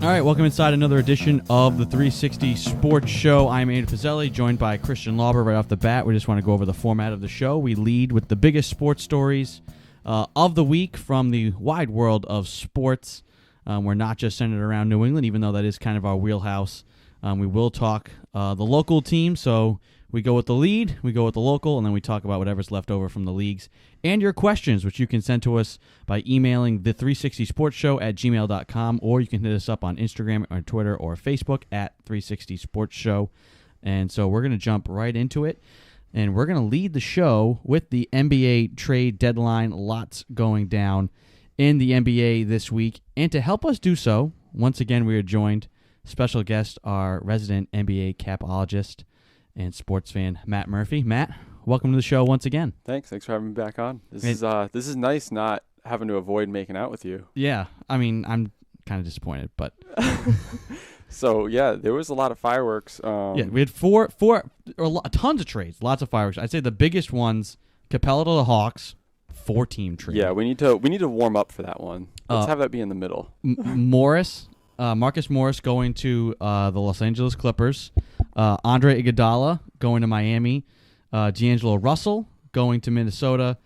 All right, welcome inside another edition of the 360 Sports Show. I'm Andy Pezzelli, joined by Christian Lawber. Right off the bat, we just want to go over the format of the show. We lead with the biggest sports stories of the week from the wide world of sports. We're not just centered around New England, even though that is kind of our wheelhouse. We will talk the local team, so we go with the lead, we go with the local, and then we talk about whatever's left over from the leagues. And your questions, which you can send to us by emailing the360sportshow@gmail.com, or you can hit us up on Instagram or Twitter or Facebook at 360 Sports Show. And so we're going to jump right into it, and we're going to lead the show with the NBA trade deadline. Lots going down in the NBA this week. And to help us do so, once again, we are joined, special guest, our resident NBA capologist and sports fan, Matt Murphy. Matt, welcome to the show once again. Thanks for having me back on. This is nice not having to avoid making out with you. Yeah, I mean, I'm kind of disappointed, but so yeah, there was a lot of fireworks. Yeah, we had tons of trades, lots of fireworks. I'd say the biggest ones: Capella to the Hawks, 4-team trade. Yeah, we need to warm up for that one. Let's have that be in the middle. Marcus Morris going to the Los Angeles Clippers. Andre Iguodala going to Miami. D'Angelo Russell going to Minnesota.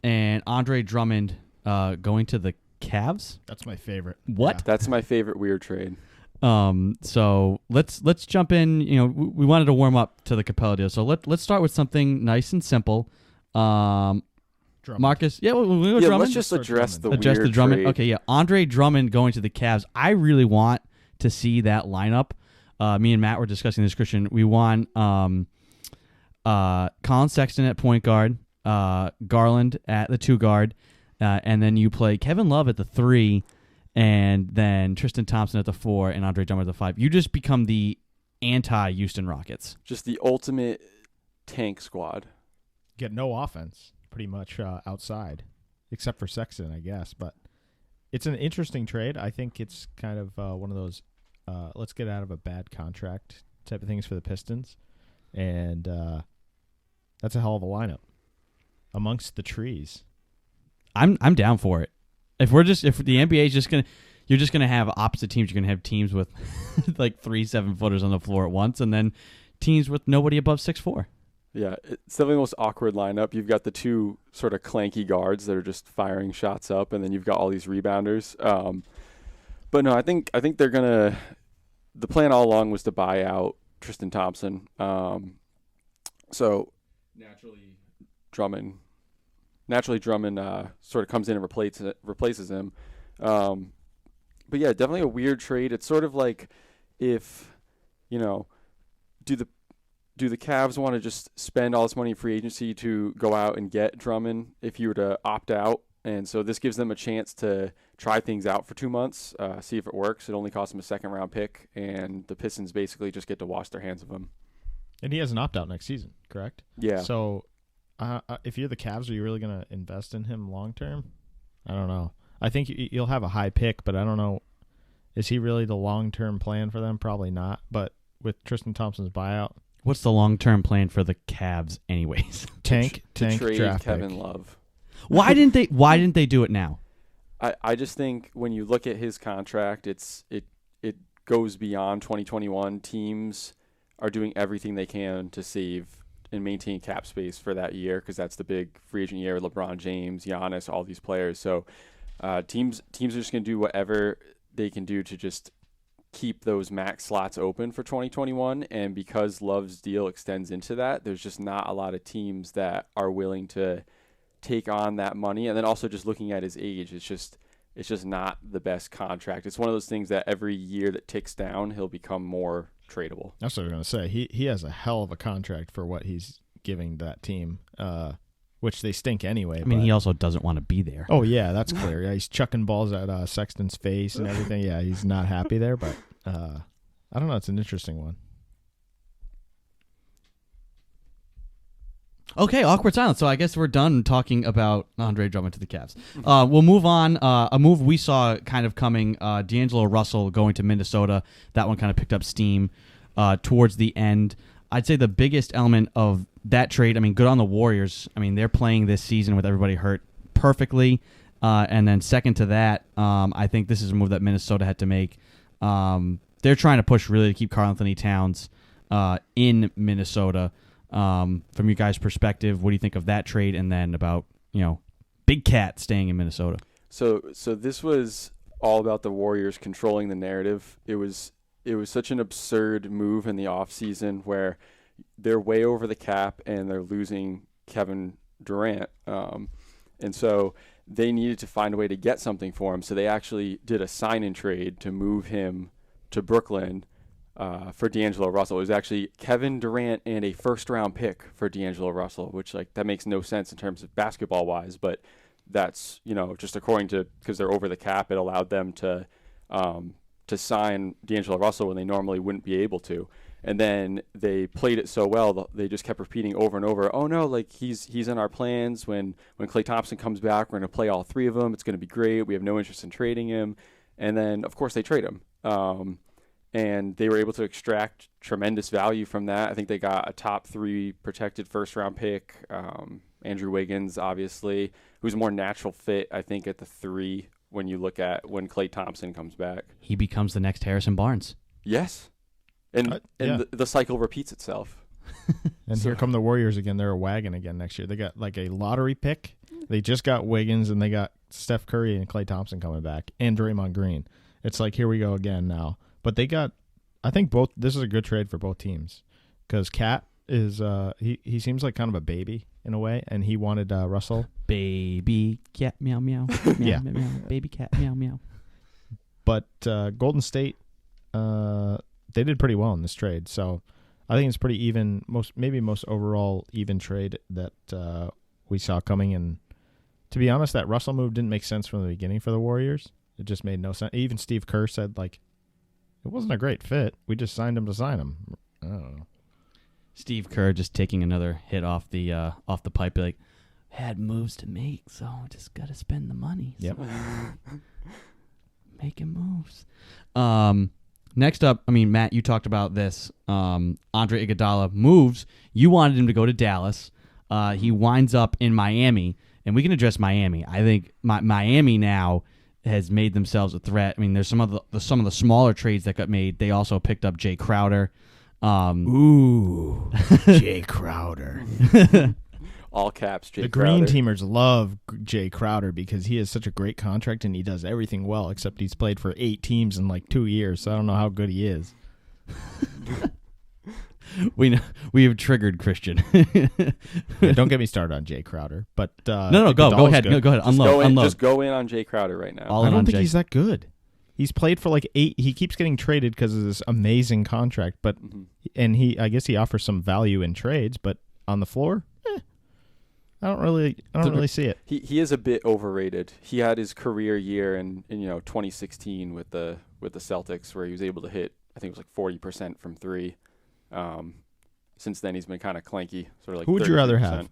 And Andre Drummond going to the Cavs. That's my favorite. What? Yeah. That's my favorite weird trade. So let's jump in. You know, we wanted to warm up to the Capella deal. So let's start with something nice and simple. Drummond. Marcus, we'll go Drummond. Let's just address the Drummond. trade. Okay, yeah. Andre Drummond going to the Cavs. I really want to see that lineup. Me and Matt were discussing this, Christian. We want Colin Sexton at point guard, Garland at the 2 guard, and then you play Kevin Love at the 3, and then Tristan Thompson at the 4, and Andre Drummond at the 5. You just become the anti-Houston Rockets. Just the ultimate tank squad. Get no offense, pretty much outside, except for Sexton, I guess. But it's an interesting trade. I think it's kind of one of those let's get out of a bad contract type of things for the Pistons. And that's a hell of a lineup amongst the trees. I'm down for it. If the NBA is you're just gonna have opposite teams. You're gonna have teams with like 3 7-footers on the floor at once, and then teams with nobody above 6'4". Yeah, it's definitely the most awkward lineup. You've got the 2 sort of clanky guards that are just firing shots up, and then you've got all these rebounders. But no, I think they're gonna. The plan all along was to buy out Tristan Thompson. So naturally, Drummond sort of comes in and replaces him. But yeah, definitely a weird trade. It's sort of like if, do the Cavs want to just spend all this money in free agency to go out and get Drummond if you were to opt out? And so this gives them a chance to try things out for 2 months, see if it works. It only costs them a second-round pick, and the Pistons basically just get to wash their hands of him. And he has an opt-out next season, correct? Yeah. So if you're the Cavs, are you really going to invest in him long-term? I don't know. I think you'll have a high pick, but I don't know. Is he really the long-term plan for them? Probably not. But with Tristan Thompson's buyout. What's the long-term plan for the Cavs anyways? Tank trade draft Kevin pick. Love. Why didn't they do it now? I just think when you look at his contract, it goes beyond 2021. Teams are doing everything they can to save and maintain cap space for that year because that's the big free agent year. LeBron James, Giannis, all these players. So teams are just going to do whatever they can do to just keep those max slots open for 2021. And because Love's deal extends into that, there's just not a lot of teams that are willing to take on that money. And then also just looking at his age, it's just not the best contract. It's one of those things that every year that ticks down, he'll become more tradable. That's what I was going to say. He has a hell of a contract for what he's giving that team, which they stink anyway. I mean, he also doesn't want to be there. Oh, yeah, that's clear. Yeah, he's chucking balls at Sexton's face and everything. Yeah, he's not happy there, but I don't know. It's an interesting one. Okay, awkward silence. So I guess we're done talking about Andre Drummond to the Cavs. We'll move on. A move we saw kind of coming, D'Angelo Russell going to Minnesota. That one kind of picked up steam towards the end. I'd say the biggest element of that trade, I mean, good on the Warriors. I mean, they're playing this season with everybody hurt perfectly. And then second to that, I think this is a move that Minnesota had to make. They're trying to push really to keep Karl-Anthony Towns in Minnesota. From your guys' perspective, what do you think of that trade? And then about, Big Cat staying in Minnesota. So this was all about the Warriors controlling the narrative. It was such an absurd move in the offseason where they're way over the cap and they're losing Kevin Durant. And so they needed to find a way to get something for him. So they actually did a sign-in trade to move him to Brooklyn for D'Angelo Russell. It was actually Kevin Durant and a first-round pick for D'Angelo Russell, which that makes no sense in terms of basketball-wise, but that's, just according to, because they're over the cap, it allowed them to sign D'Angelo Russell when they normally wouldn't be able to. And then they played it so well, they just kept repeating over and over, oh no, he's in our plans. When Klay Thompson comes back, we're going to play all three of them. It's going to be great. We have no interest in trading him. And then, of course, they trade him. And they were able to extract tremendous value from that. I think they got a top 3 protected first-round pick, Andrew Wiggins, obviously, who's a more natural fit, I think, at the 3 when you look at when Klay Thompson comes back. He becomes the next Harrison Barnes. Yes. And the cycle repeats itself. And here come the Warriors again. They're a wagon again next year. They got a lottery pick. They just got Wiggins, and they got Steph Curry and Klay Thompson coming back, and Draymond Green. It's here we go again now. But they got, I think this is a good trade for both teams because Cat is, he seems like kind of a baby in a way, and he wanted Russell. Baby cat, meow, meow. Meow, yeah. Meow, meow. Baby cat, meow, meow. But Golden State, they did pretty well in this trade. So I think it's pretty even, most overall even trade that we saw coming. And to be honest, that Russell move didn't make sense from the beginning for the Warriors. It just made no sense. Even Steve Kerr said, it wasn't a great fit. We just signed him to sign him. I don't know. Steve Kerr just taking another hit off the pipe, had moves to make, so just got to spend the money. Yep. So making moves. Next up, Matt, you talked about this. Andre Iguodala moves. You wanted him to go to Dallas. He winds up in Miami, and we can address Miami. I think Miami now has made themselves a threat. There's some of the smaller trades that got made. They also picked up Jay Crowder. Jay Crowder. All caps, Jay The Crowder. Green Teamers love Jay Crowder because he has such a great contract and he does everything well, except he's played for 8 teams in 2 years, so I don't know how good he is. We have triggered Christian. Don't get me started on Jay Crowder, but no, go ahead. No, go ahead. Unload. Just go in on Jay Crowder right now. I don't think he's that good. He's played for 8. He keeps getting traded because of this amazing contract, but and I guess he offers some value in trades, but on the floor, I don't really see it. He is a bit overrated. He had his career year in 2016 with the Celtics where he was able to hit, I think it was 40% from 3. Since then he's been kind of clanky, sort of Who would you rather have,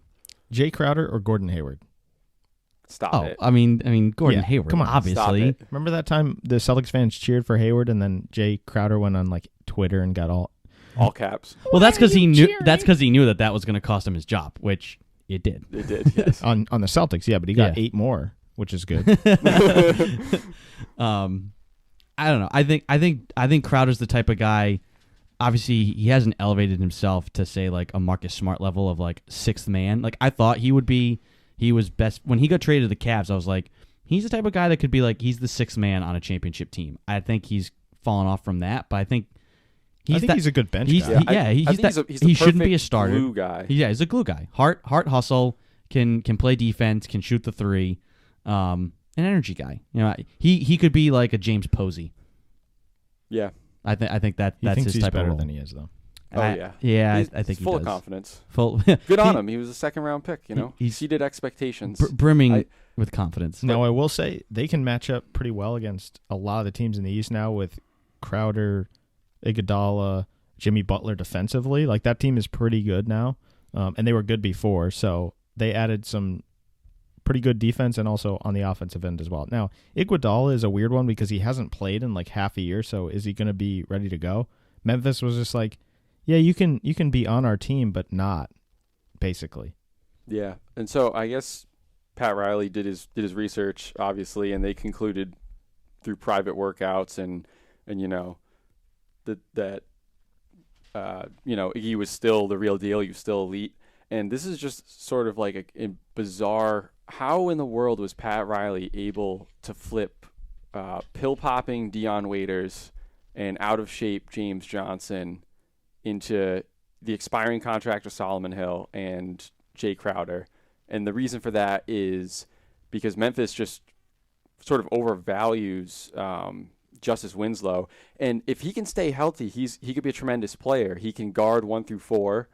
Jay Crowder or Gordon Hayward? Stop it. Gordon Hayward, come on, obviously. Remember that time the Celtics fans cheered for Hayward, and then Jay Crowder went on Twitter and got all caps. Well, that's because he knew. That's because he knew that was going to cost him his job, which it did. It did. Yes. on the Celtics, yeah, but he got 8 more, which is good. I don't know. I think Crowder's the type of guy. Obviously, he hasn't elevated himself to say a Marcus Smart level of 6th man. I thought he would be. He was best when he got traded to the Cavs. I was like, he's the type of guy that could be he's the 6th man on a championship team. I think he's fallen off from that, but I think he's a good bench guy. He shouldn't be a starter. Glue guy. Yeah, he's a glue guy. Heart hustle, can play defense, can shoot the 3, an energy guy. He could be like a James Posey. Yeah. I think that's his type of role. Better than he is, though. Yeah. I think he's full he does. of confidence. Good on him. He was a 2nd-round pick. He exceeded expectations. Brimming with confidence. Now, I will say they can match up pretty well against a lot of the teams in the East now with Crowder, Iguodala, Jimmy Butler defensively. That team is pretty good now, and they were good before. So they added some pretty good defense and also on the offensive end as well. Now, Iguodala is a weird one because he hasn't played in half a year. So is he going to be ready to go? Memphis was just yeah, you can be on our team, but not, basically. Yeah, and so I guess Pat Riley did his research, obviously, and they concluded through private workouts and and Iggy was still the real deal. He was still elite, and this is just sort of like a bizarre. How in the world was Pat Riley able to flip pill popping Dion Waiters and out of shape James Johnson into the expiring contract of Solomon Hill and Jay Crowder? And the reason for that is because Memphis just sort of overvalues Justice Winslow. And if he can stay healthy, he could be a tremendous player. He can guard 1 through 4.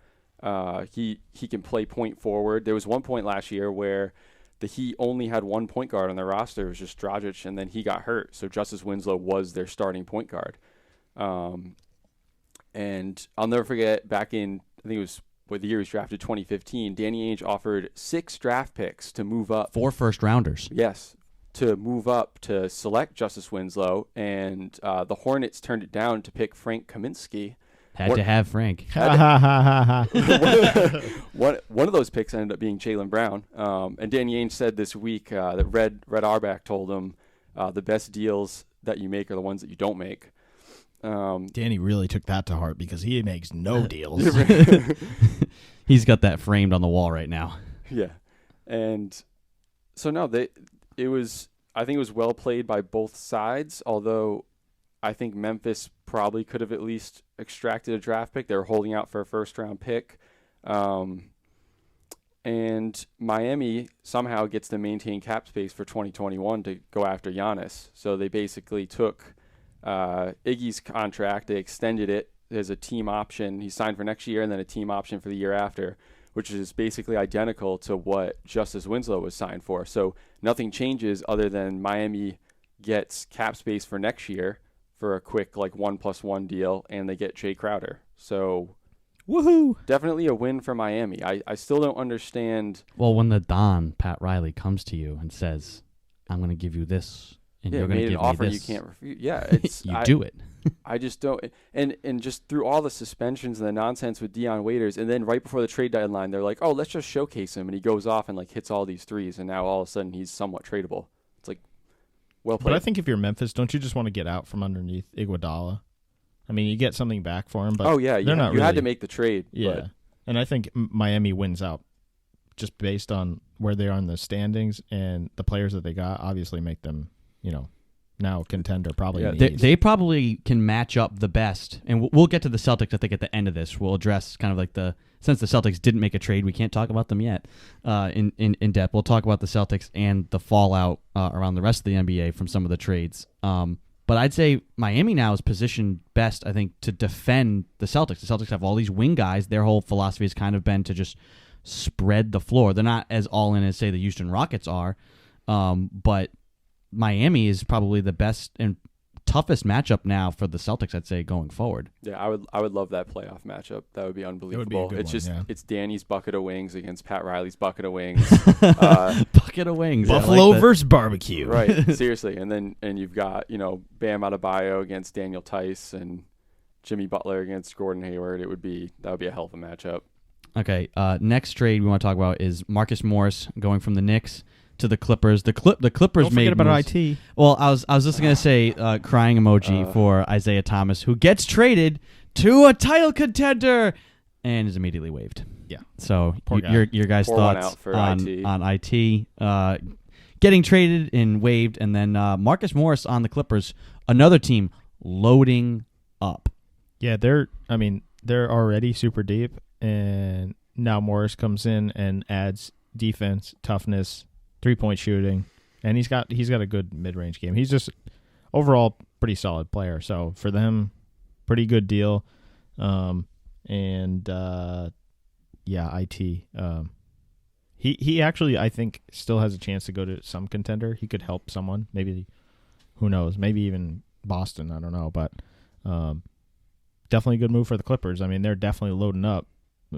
He can play point forward. There was one point last year where the Heat only had one point guard on their roster. It was just Dragic, and then he got hurt. So Justice Winslow was their starting point guard. And I'll never forget back in, I think it was the year he was drafted, 2015, Danny Ainge offered 6 draft picks to move up. 4 first-rounders. Yes, to move up to select Justice Winslow. And the Hornets turned it down to pick Frank Kaminsky. Had to have Frank. One of those picks ended up being Jaylen Brown. And Danny Ainge said this week that Red Auerbach told him the best deals that you make are the ones that you don't make. Danny really took that to heart because he makes no deals. He's got that framed on the wall right now. Yeah. And so no, I think it was well played by both sides, although I think Memphis probably could have at least extracted a draft pick. They were holding out for a first-round pick. And Miami somehow gets to maintain cap space for 2021 to go after Giannis. So they basically took Iggy's contract, they extended it as a team option. He signed for next year and then a team option for the year after, which is basically identical to what Justice Winslow was signed for. So nothing changes other than Miami gets cap space for next year for a quick 1+1 deal, and they get Jay Crowder. So woohoo! Definitely a win for Miami. I still don't understand. Well, when the Don, Pat Riley, comes to you and says, I'm going to give you this, and you're going to give an offer me you this. can't refuse. Yeah, it's do it. I just don't. And just through all the suspensions and the nonsense with Dion Waiters, and then right before the trade deadline, they're like, oh, let's just showcase him. And he goes off and hits all these threes, and now all of a sudden he's somewhat tradable. It's well played. But I think if you're Memphis, don't you just want to get out from underneath Iguodala? I mean, you get something back for him, but you had to make the trade. Yeah, but. And I think Miami wins out just based on where they are in the standings and the players that they got. Obviously, make them now contender probably. Yeah, in the East. They probably can match up the best, and we'll get to the Celtics. I think at the end of this, we'll address kind of since the Celtics didn't make a trade, we can't talk about them yet in depth. We'll talk about the Celtics and the fallout around the rest of the NBA from some of the trades. But I'd say Miami now is positioned best, I think, to defend the Celtics. The Celtics have all these wing guys. Their whole philosophy has kind of been to just spread the floor. They're not as all in as, say, the Houston Rockets are, but Miami is probably the best and toughest matchup now for the Celtics, I'd say, going forward. Yeah, I would love that playoff matchup. That would be unbelievable. It would be a good one. It's Danny's bucket of wings against Pat Riley's bucket of wings. Bucket of wings. Buffalo versus barbecue. Right, seriously. And you've got, Bam Adebayo against Daniel Tice and Jimmy Butler against Gordon Hayward. That would be a hell of a matchup. Okay, next trade we want to talk about is Marcus Morris going from the Knicks to the Clippers. The Clippers Don't made forget about moves. IT. Well, I was just gonna say crying emoji for Isaiah Thomas, who gets traded to a title contender and is immediately waived. Yeah. So Poor guy. your guys' Pour one thoughts out for on IT. Getting traded and waived, and then Marcus Morris on the Clippers, another team loading up. Yeah, they're already super deep, and now Morris comes in and adds defense, toughness, 3-point shooting, and he's got a good mid-range game. He's just overall pretty solid player. So for them, pretty good deal. IT. He actually, I think, still has a chance to go to some contender. He could help someone. Maybe, who knows? Maybe even Boston. I don't know, but definitely a good move for the Clippers. I mean, they're definitely loading up.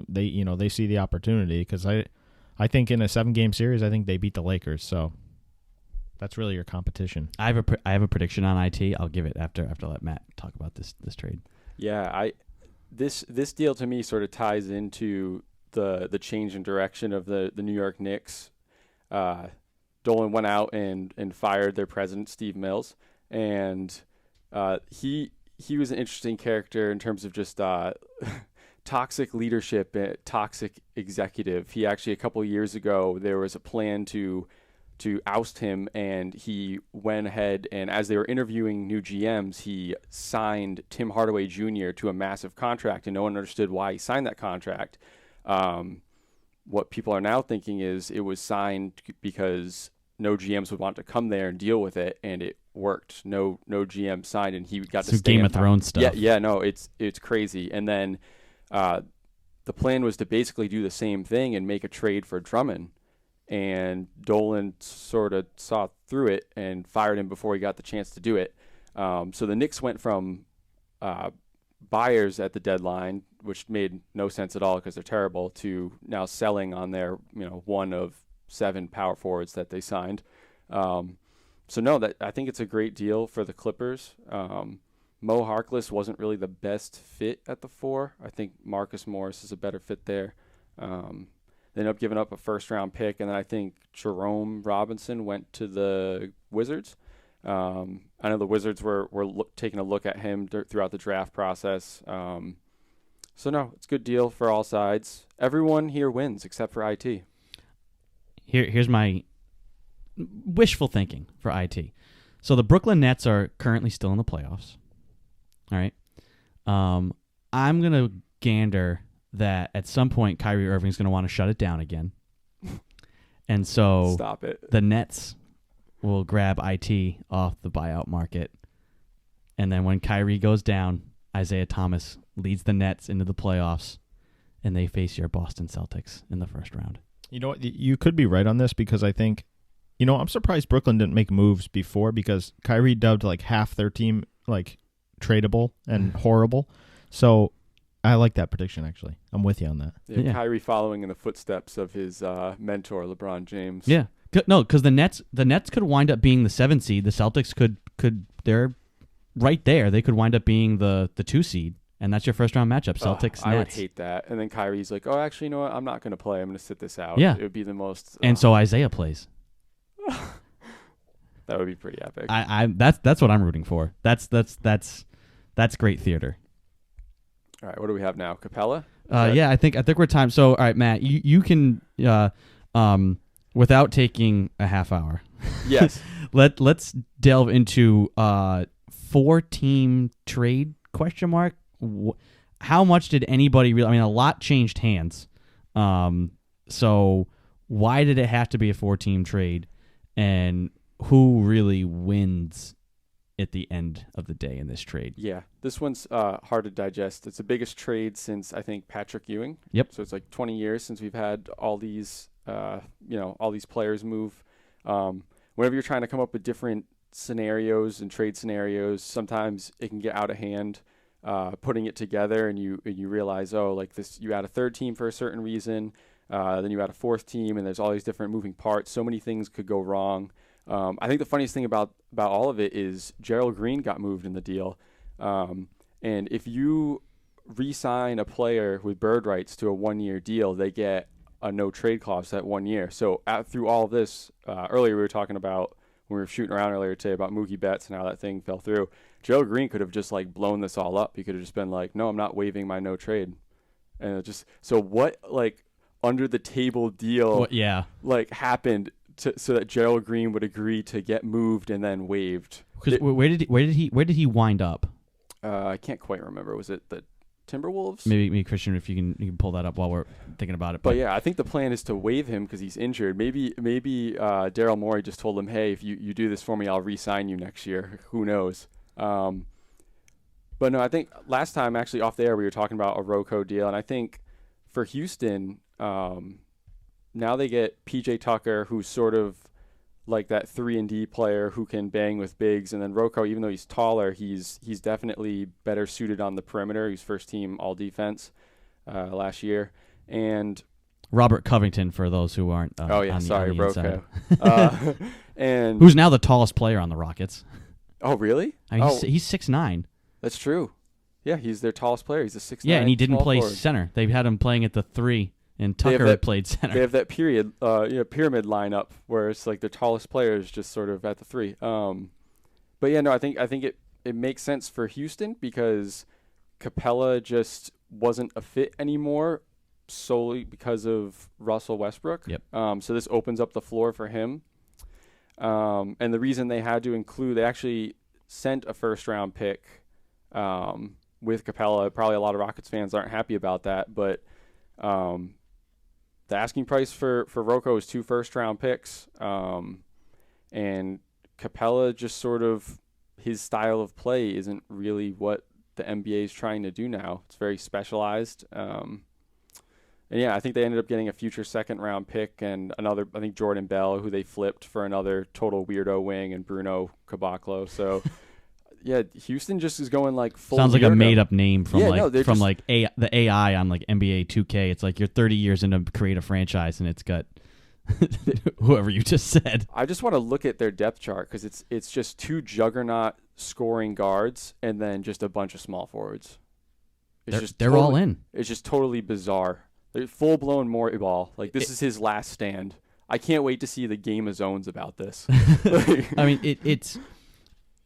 They see the opportunity because I think in a 7-game series, I think they beat the Lakers. So that's really your competition. I have a prediction on IT. I'll give it after I let Matt talk about this trade. Yeah, this deal to me sort of ties into the change in direction of the New York Knicks. Dolan went out and fired their president, Steve Mills, and He was an interesting character in terms of just toxic leadership, toxic executive. He actually, a couple of years ago, there was a plan to oust him, and he went ahead and, as they were interviewing new GMs, he signed Tim Hardaway Jr. to a massive contract, and no one understood why he signed that contract. What people are now thinking is it was signed because no GMs would want to come there and deal with it, and it worked. No GM signed, and he got to stay. Game of Thrones stuff. Yeah, no, it's crazy. And then the plan was to basically do the same thing and make a trade for Drummond. And Dolan sort of saw through it and fired him before he got the chance to do it. So the Knicks went from buyers at the deadline, which made no sense at all because they're terrible, to now selling on their one of 7 power forwards that they signed. So no, I think it's a great deal for the Clippers. Mo Harkless wasn't really the best fit at the 4. I think Marcus Morris is a better fit there. They ended up giving up a first-round pick, and then I think Jerome Robinson went to the Wizards. I know the Wizards were taking a look at him throughout the draft process. So, no, it's a good deal for all sides. Everyone here wins except for IT. Here's my wishful thinking for IT. So the Brooklyn Nets are currently still in the playoffs. All right. I'm going to gander that at some point Kyrie Irving's going to want to shut it down again. And so stop it. The Nets will grab IT off the buyout market. And then when Kyrie goes down, Isaiah Thomas leads the Nets into the playoffs, and they face your Boston Celtics in the first round. You know what? You could be right on this because I think, I'm surprised Brooklyn didn't make moves before because Kyrie dubbed like half their team like tradable and horrible. So I like that prediction, actually. I'm with you on that. Yeah. Kyrie following in the footsteps of his mentor, LeBron James. Yeah. No, because the Nets could wind up being the 7 seed. The Celtics could they're right there. They could wind up being the 2 seed, and that's your first round matchup. Celtics. I would Nets. hate that. And then Kyrie's like, "Oh, actually, you know what? I'm not going to play. I'm going to sit this out." Yeah. It would be the most. And so Isaiah plays. That would be pretty epic. That's what I'm rooting for. That's great theater. All right, what do we have now? Capella? Yeah, I think we're time. So, all right, Matt, you can without taking a half hour. Yes. Let's delve into 4-team trade ? How much did anybody really? I mean, a lot changed hands. So why did it have to be a 4-team trade, and who really wins at the end of the day in this trade? Yeah, this one's hard to digest. It's the biggest trade since, I think, Patrick Ewing. Yep. So it's like 20 years since we've had all these, all these players move. Whenever you're trying to come up with different scenarios and trade scenarios, sometimes it can get out of hand. Putting it together, and you realize, like this, you add a 3rd team for a certain reason, then you add a 4th team, and there's all these different moving parts. So many things could go wrong. I think the funniest thing about all of it is Gerald Green got moved in the deal. And if you re-sign a player with bird rights to a 1-year deal, they get a no trade clause that 1 year. So through all of this, earlier we were talking about, when we were shooting around earlier today about Mookie Betts and how that thing fell through. Gerald Green could have just like blown this all up. He could have just been like, "No, I'm not waiving my no trade." And it just, so what, like, under the table deal happened so that Gerald Green would agree to get moved and then waived. Where did he wind up? I can't quite remember. Was it the Timberwolves? Maybe Christian, if you can pull that up while we're thinking about it. But yeah, I think the plan is to waive him because he's injured. Maybe Daryl Morey just told him, "Hey, if you do this for me, I'll re-sign you next year." Who knows? But no, I think last time actually off the air we were talking about a Rocco deal, and I think for Houston, now they get PJ Tucker, who's sort of like that 3-and-D player who can bang with bigs, and then Rocco, even though he's taller, he's definitely better suited on the perimeter. He's first team all defense last year, and Robert Covington for those who aren't. Rocco, and who's now the tallest player on the Rockets. Oh, really? I mean, he's 6'9". That's true. Yeah, he's their tallest player. He's a 6'9". Yeah, and he didn't play forward. center. They had him playing at the 3, and Tucker played center. They have that pyramid lineup where it's like the tallest player is just sort of at the 3. But yeah, no, I think it makes sense for Houston because Capella just wasn't a fit anymore solely because of Russell Westbrook. Yep. So this opens up the floor for him. And the reason they had to include, they actually sent a first-round pick with Capella. Probably a lot of Rockets fans aren't happy about that, but the asking price for Rocco is 2 first-round picks. And Capella just sort of, his style of play isn't really what the NBA is trying to do now. It's very specialized. And yeah, I think they ended up getting a future second-round pick and another, I think Jordan Bell, who they flipped for another total weirdo wing, and Bruno Caboclo. So yeah, Houston just is going like full. Sounds like weirdo. a made-up name from the AI on like NBA 2K. It's like you're 30 years into create a franchise, and it's got whoever you just said. I just want to look at their depth chart because it's just 2 juggernaut scoring guards and then just a bunch of small forwards. They're all in. It's just totally bizarre. They're full-blown Morey ball. Like, this is his last stand. I can't wait to see the Game of Zones about this. I mean, it's.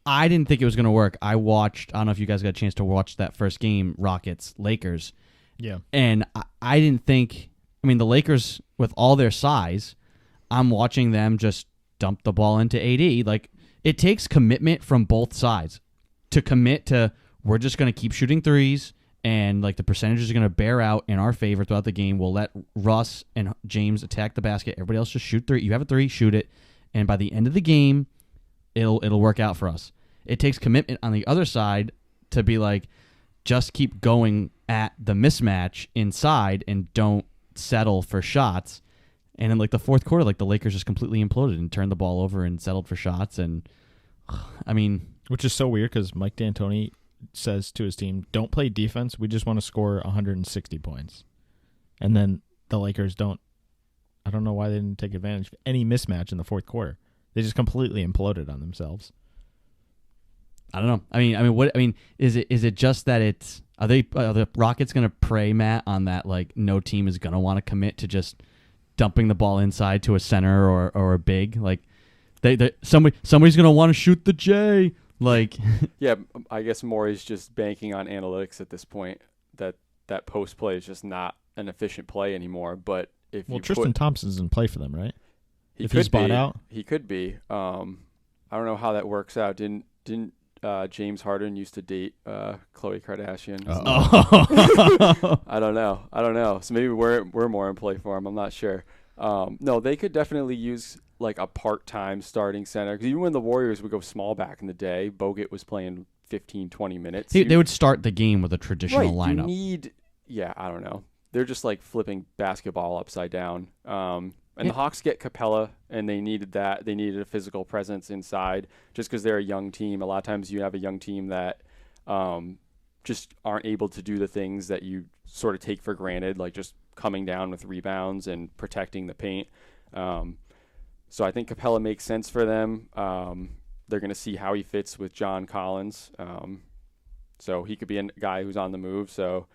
I didn't think it was going to work. I don't know if you guys got a chance to watch that first game, Rockets-Lakers. Yeah. And I didn't think. I mean, the Lakers, with all their size, I'm watching them just dump the ball into AD. Like, it takes commitment from both sides to commit to, we're just going to keep shooting threes, and like the percentages are going to bear out in our favor throughout the game. We'll let Russ and James attack the basket. Everybody else just shoot 3. You have a 3, shoot it, and by the end of the game, it'll work out for us. It takes commitment on the other side to be like, just keep going at the mismatch inside and don't settle for shots. And in like the fourth quarter, like the Lakers just completely imploded and turned the ball over and settled for shots. And I mean, which is so weird because Mike D'Antoni says to his team, don't play defense. We just want to score 160 points. And then the Lakers don't. I don't know why they didn't take advantage of any mismatch in the fourth quarter. They just completely imploded on themselves. I don't know. I mean, is it just that it's are the Rockets going to prey, Matt, on that like no team is going to want to commit to just dumping the ball inside to a center or a big, like somebody's going to want to shoot the J, like yeah, I guess Morey's just banking on analytics at this point that post play is just not an efficient play anymore. But if Tristan Thompson's in play for them, right? If he's bought out, he could be. I don't know how that works out. Didn't James Harden used to date Khloe Kardashian? I don't know. So maybe we're more in play for him. I'm not sure. No, they could definitely use like a part-time starting center because even when the Warriors would go small back in the day, Bogut was playing 15, 20 minutes. They would start the game with a traditional lineup. I don't know. They're just like flipping basketball upside down. And the Hawks get Capella, and they needed that. They needed a physical presence inside just because they're a young team. A lot of times you have a young team that just aren't able to do the things that you sort of take for granted, like just coming down with rebounds and protecting the paint. So I think Capella makes sense for them. They're going to see how he fits with John Collins. So he could be a guy who's on the move. So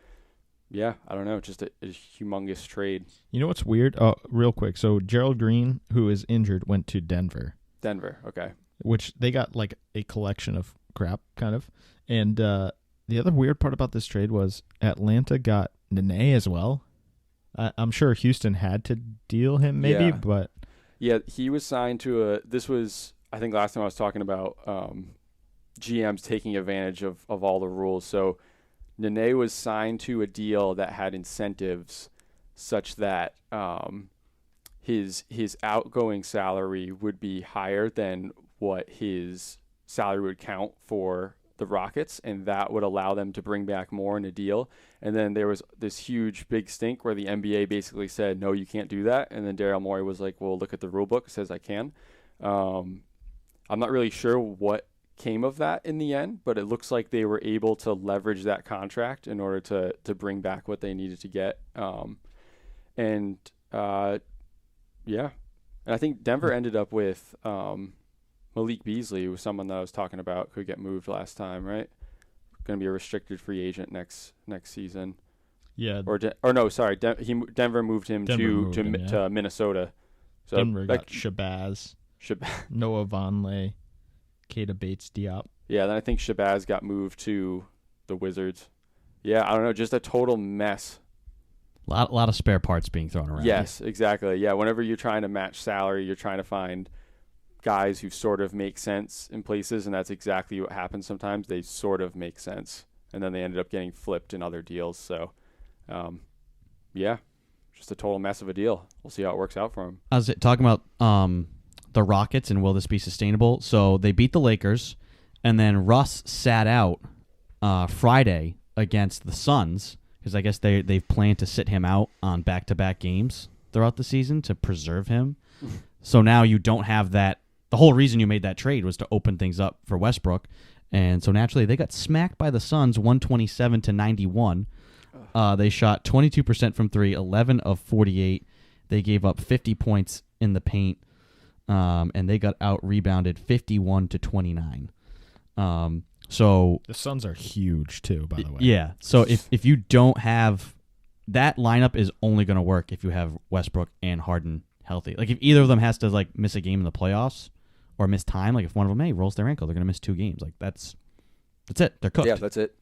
yeah, I don't know. Just a humongous trade. You know what's weird? Oh, real quick. So Gerald Green, who is injured, went to Denver. Okay. Which they got like a collection of crap, kind of. And the other weird part about this trade was Atlanta got Nene as well. I'm sure Houston had to deal him maybe, but... Yeah, he was signed to this was, I think last time I was talking about GMs taking advantage of all the rules. So Nene was signed to a deal that had incentives such that his outgoing salary would be higher than what his salary would count for the Rockets, and that would allow them to bring back more in a deal. And then there was this huge big stink where the NBA basically said, no, you can't do that. And then Daryl Morey was like, well, look at the rule book. It says I can. I'm not really sure what came of that in the end, but it looks like they were able to leverage that contract in order to bring back what they needed to get. And I think Denver ended up with Malik Beasley, who was someone that I was talking about, could get moved last time, right? Going to be a restricted free agent next season. Yeah. Denver moved him to Minnesota. So Denver got Shabazz, Noah Vonleh, Keita Bates-Diop. Yeah, then I think Shabazz got moved to the Wizards. Yeah, I don't know, just a total mess. Lot of spare parts being thrown around. Yes, exactly. Yeah, whenever you're trying to match salary, you're trying to find guys who sort of make sense in places, and that's exactly what happens sometimes. They sort of make sense, and then they ended up getting flipped in other deals. So, yeah, just a total mess of a deal. We'll see how it works out for him. I was talking about the Rockets and will this be sustainable? So they beat the Lakers, and then Russ sat out Friday against the Suns because I guess they've planned to sit him out on back-to-back games throughout the season to preserve him. So now you don't have that. The whole reason you made that trade was to open things up for Westbrook, and so naturally they got smacked by the Suns 127-91. They shot 22% from three, 11 of 48. They gave up 50 points in the paint, and they got out-rebounded 51-29. So the Suns are huge too, by the way. Yeah. So if you don't have that lineup is only going to work if you have Westbrook and Harden healthy. Like if either of them has to like miss a game in the playoffs or miss time, like if one of them rolls their ankle, they're going to miss 2 games. Like that's it. They're cooked. Yeah, that's it.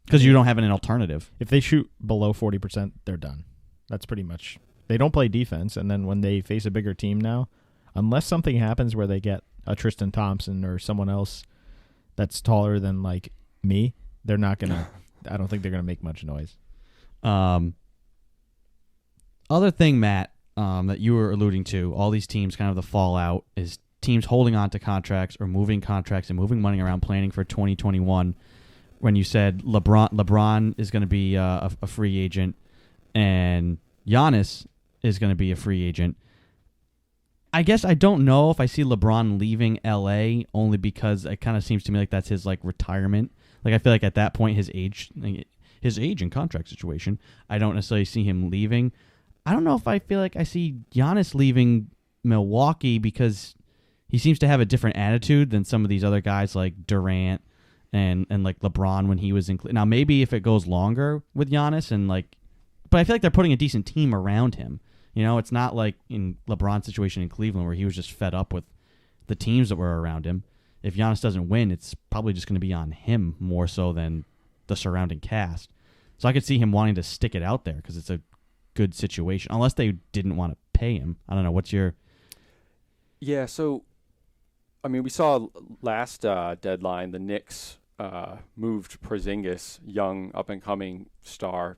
Because you don't have an alternative. If they shoot below 40%, they're done. That's pretty much. They don't play defense, and then when they face a bigger team now, unless something happens where they get a Tristan Thompson or someone else that's taller than like me, they're not gonna. I don't think they're gonna make much noise. Other thing, Matt, that you were alluding to, all these teams, kind of the fallout is teams holding on to contracts or moving contracts and moving money around, planning for 2021. When you said LeBron is going to be a free agent and Giannis is going to be a free agent, I guess I don't know if I see LeBron leaving LA only because it kind of seems to me like that's his like retirement. Like I feel like at that point his age and contract situation, I don't necessarily see him leaving. I don't know if I feel like I see Giannis leaving Milwaukee because he seems to have a different attitude than some of these other guys like Durant and like LeBron when he was in. Now maybe if it goes longer with Giannis and like, but I feel like they're putting a decent team around him. You know, it's not like in LeBron's situation in Cleveland where he was just fed up with the teams that were around him. If Giannis doesn't win, it's probably just going to be on him more so than the surrounding cast. So I could see him wanting to stick it out there because it's a good situation, unless they didn't want to pay him. I don't know. What's your... Yeah, so, I mean, we saw last deadline, the Knicks moved Porzingis, young, up-and-coming star,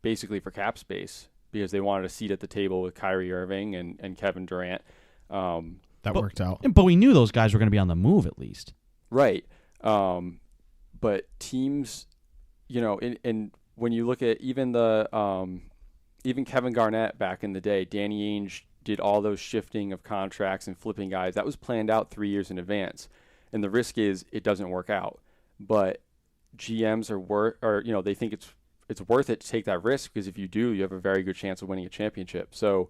basically for cap space because they wanted a seat at the table with Kyrie Irving and Kevin Durant. That worked out. But we knew those guys were going to be on the move at least. Right. But teams, you know, and when you look at even even Kevin Garnett back in the day, Danny Ainge did all those shifting of contracts and flipping guys. That was planned out 3 years in advance. And the risk is it doesn't work out. But GMs they think it's worth it to take that risk because if you do, you have a very good chance of winning a championship. So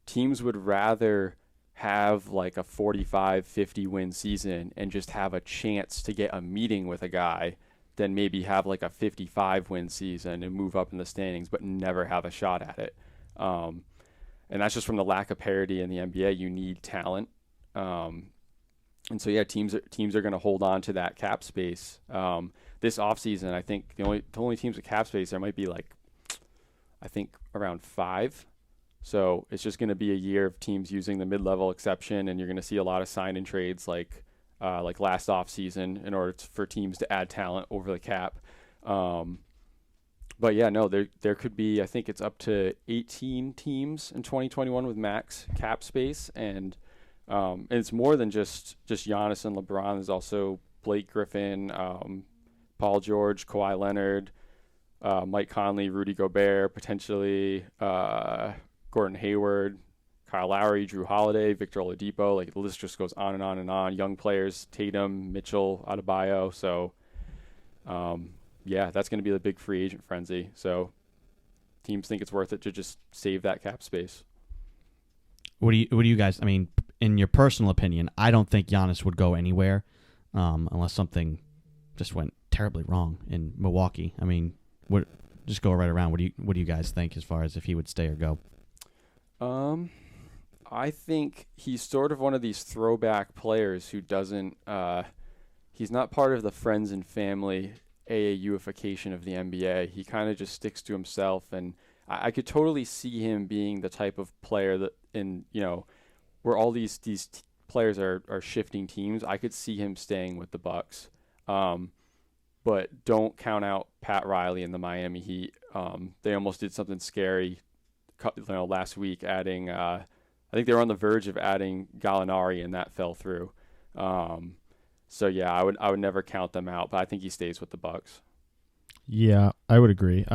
teams would rather have like a 45, 50 win season and just have a chance to get a meeting with a guy than maybe have like a 55 win season and move up in the standings but never have a shot at it. And that's just from the lack of parity in the NBA. You need talent. And so, yeah, teams are going to hold on to that cap space. This offseason, I think the only teams with cap space there might be like, I think around 5. So it's just going to be a year of teams using the mid-level exception, and you're going to see a lot of sign-in trades like last offseason in order for teams to add talent over the cap. But yeah, no, there could be, I think it's up to 18 teams in 2021 with max cap space, and it's more than just Giannis and LeBron. There's also Blake Griffin, Paul George, Kawhi Leonard, Mike Conley, Rudy Gobert, potentially Gordon Hayward, Kyle Lowry, Drew Holiday, Victor Oladipo. Like the list just goes on and on and on. Young players, Tatum, Mitchell, Adebayo. So, yeah, that's going to be the big free agent frenzy. So teams think it's worth it to just save that cap space. What do you guys? I mean, in your personal opinion, I don't think Giannis would go anywhere unless something just went terribly wrong in Milwaukee. I mean, just go right around. What do you guys think as far as if he would stay or go? I think he's sort of one of these throwback players who doesn't he's not part of the friends and family AAUification of the NBA. He kind of just sticks to himself, and I could totally see him being the type of player that where all these players are shifting teams. I could see him staying with the Bucks. But don't count out Pat Riley and the Miami Heat. They almost did something scary last week, adding I think they were on the verge of adding Gallinari, and that fell through. So yeah, I would never count them out, but I think he stays with the Bucks. Yeah, I would agree.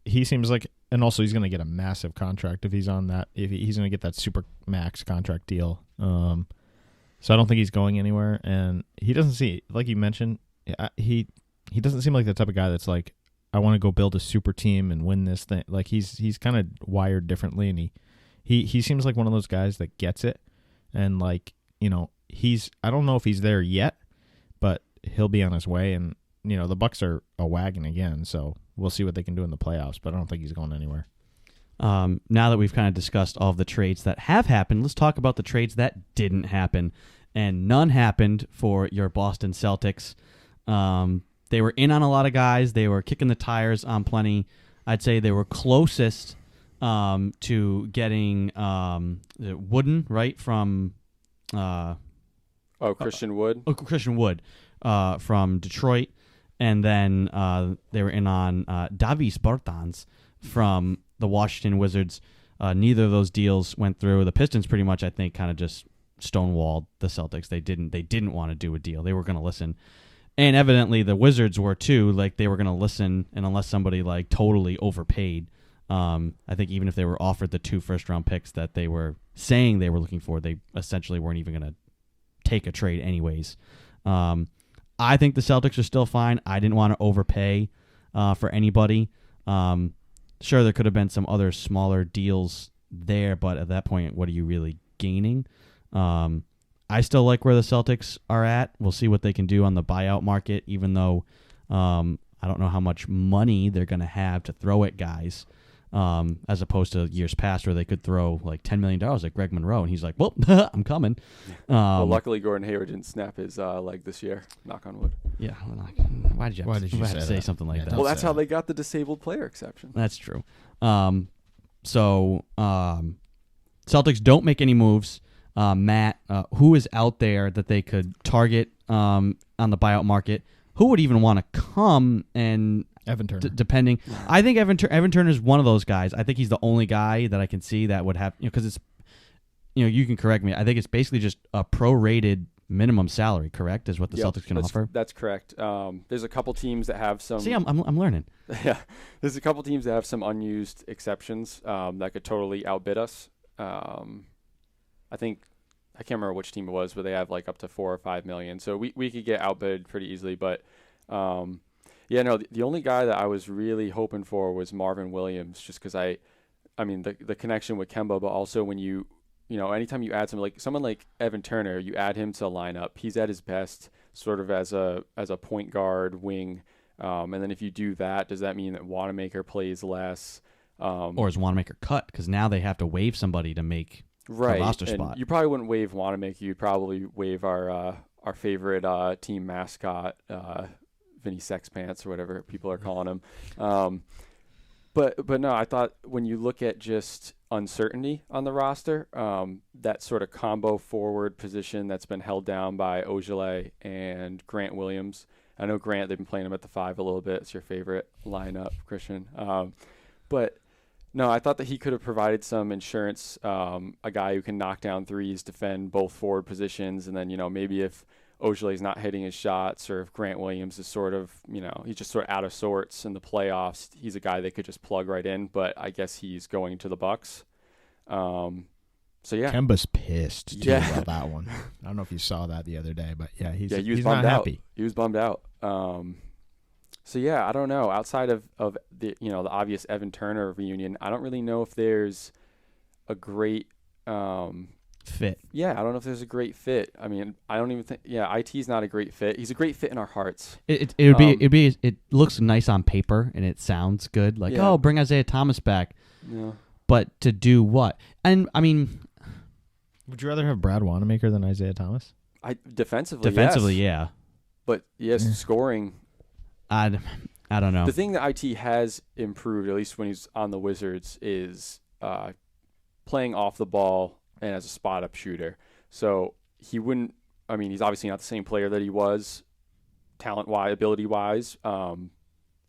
He seems like, and also he's going to get a massive contract if he's on that. If he's going to get that super max contract deal. So I don't think he's going anywhere, and he doesn't see, like you mentioned, he doesn't seem like the type of guy that's like, I want to go build a super team and win this thing. Like he's kind of wired differently, and he seems like one of those guys that gets it, and like, I don't know if he's there yet, but he'll be on his way, and the Bucks are a wagon again, so we'll see what they can do in the playoffs, but I don't think he's going anywhere. Now that we've kind of discussed all of the trades that have happened, let's talk about the trades that didn't happen, and none happened for your Boston Celtics. They were in on a lot of guys. They were kicking the tires on plenty. I'd say they were closest to getting Wooden, right, from Christian Wood. Christian Wood from Detroit. And then they were in on Davis Bertans from the Washington Wizards. Neither of those deals went through. The Pistons pretty much, I think, kind of just stonewalled the Celtics. They didn't want to do a deal. They were going to listen. And evidently the Wizards were too. Like, they were going to listen, and unless somebody like totally overpaid, I think even if they were offered the 2 first-round picks that they were saying they were looking for, they essentially weren't even going to take a trade anyways. I think the Celtics are still fine. I didn't want to overpay for anybody. Sure, there could have been some other smaller deals there, but at that point, what are you really gaining? I still like where the Celtics are at. We'll see what they can do on the buyout market, even though I don't know how much money they're going to have to throw at guys, as opposed to years past where they could throw like $10 million at Greg Monroe, and he's like, well, I'm coming. Well, luckily Gordon Hayward didn't snap his leg this year, knock on wood. Yeah. Why did you have to say something like that? Well, that's how they got the disabled player exception. That's true. So Celtics don't make any moves. Matt, who is out there that they could target on the buyout market? Who would even want to come? And Evan Turner. Depending, I think Evan Turner is one of those guys. I think he's the only guy that I can see that would have, because it's, you can correct me. I think it's basically just a prorated minimum salary. Correct, is what the Celtics can offer. That's correct. There's a couple teams that have some. See, I'm learning. Yeah, there's a couple teams that have some unused exceptions that could totally outbid us. I think, I can't remember which team it was, but they have like up to $4 or $5 million. So we could get outbid pretty easily. But the only guy that I was really hoping for was Marvin Williams, just because I mean the connection with Kemba, but also when anytime you add someone like Evan Turner, you add him to a lineup, he's at his best sort of as a point guard wing. And then if you do that, does that mean that Wanamaker plays less? Or is Wanamaker cut? Because now they have to waive somebody to make right, roster and spot. You probably wouldn't waive Wanamaker. You'd probably waive our favorite team mascot, Vinny Sexpants, or whatever people are calling him. But no, I thought when you look at just uncertainty on the roster, that sort of combo forward position that's been held down by Ogilvy and Grant Williams. I know Grant, they've been playing him at the 5 a little bit. It's your favorite lineup, Christian. But no, I thought that he could have provided some insurance, a guy who can knock down threes, defend both forward positions, and then, maybe if Ogilvy's not hitting his shots, or if Grant Williams is sort of, he's just sort of out of sorts in the playoffs, he's a guy they could just plug right in, but I guess he's going to the Bucks. So yeah. Kemba's pissed too about that one. I don't know if you saw that the other day, but yeah, he's bummed not out. happy. He was bummed out. So yeah, I don't know. Outside of the the obvious Evan Turner reunion, I don't really know if there's a great fit. Yeah, I don't know if there's a great fit. I mean, I don't even think. Yeah, IT's not a great fit. He's a great fit in our hearts. It looks nice on paper and it sounds good. Like, oh, bring Isaiah Thomas back. Yeah. But to do what? And I mean, would you rather have Brad Wanamaker than Isaiah Thomas? Defensively, yeah. But yes, scoring. I don't know. The thing that IT has improved, at least when he's on the Wizards, is playing off the ball and as a spot-up shooter. So he wouldn't – I mean, he's obviously not the same player that he was talent-wise, ability-wise.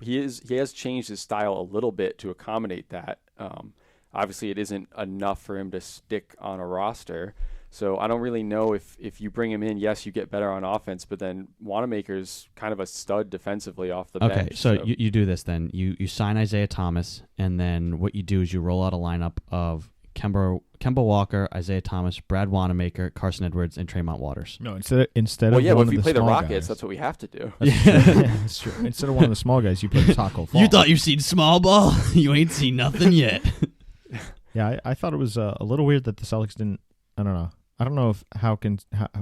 He has changed his style a little bit to accommodate that. Obviously, it isn't enough for him to stick on a roster. So I don't really know if you bring him in, yes, you get better on offense, but then Wanamaker's kind of a stud defensively off the bench. Okay, so you do this then. You sign Isaiah Thomas, and then what you do is you roll out a lineup of Kemba Walker, Isaiah Thomas, Brad Wanamaker, Carson Edwards, and Tremont Waters. No, instead well, of yeah, one but if of we the play the small Rockets, guys, that's what we have to do. That's true. Instead of one of the small guys, you put Taco Fall. You thought you seen small ball? You ain't seen nothing yet. Yeah, I thought it was a little weird that the Celtics didn't. I don't know. I don't know if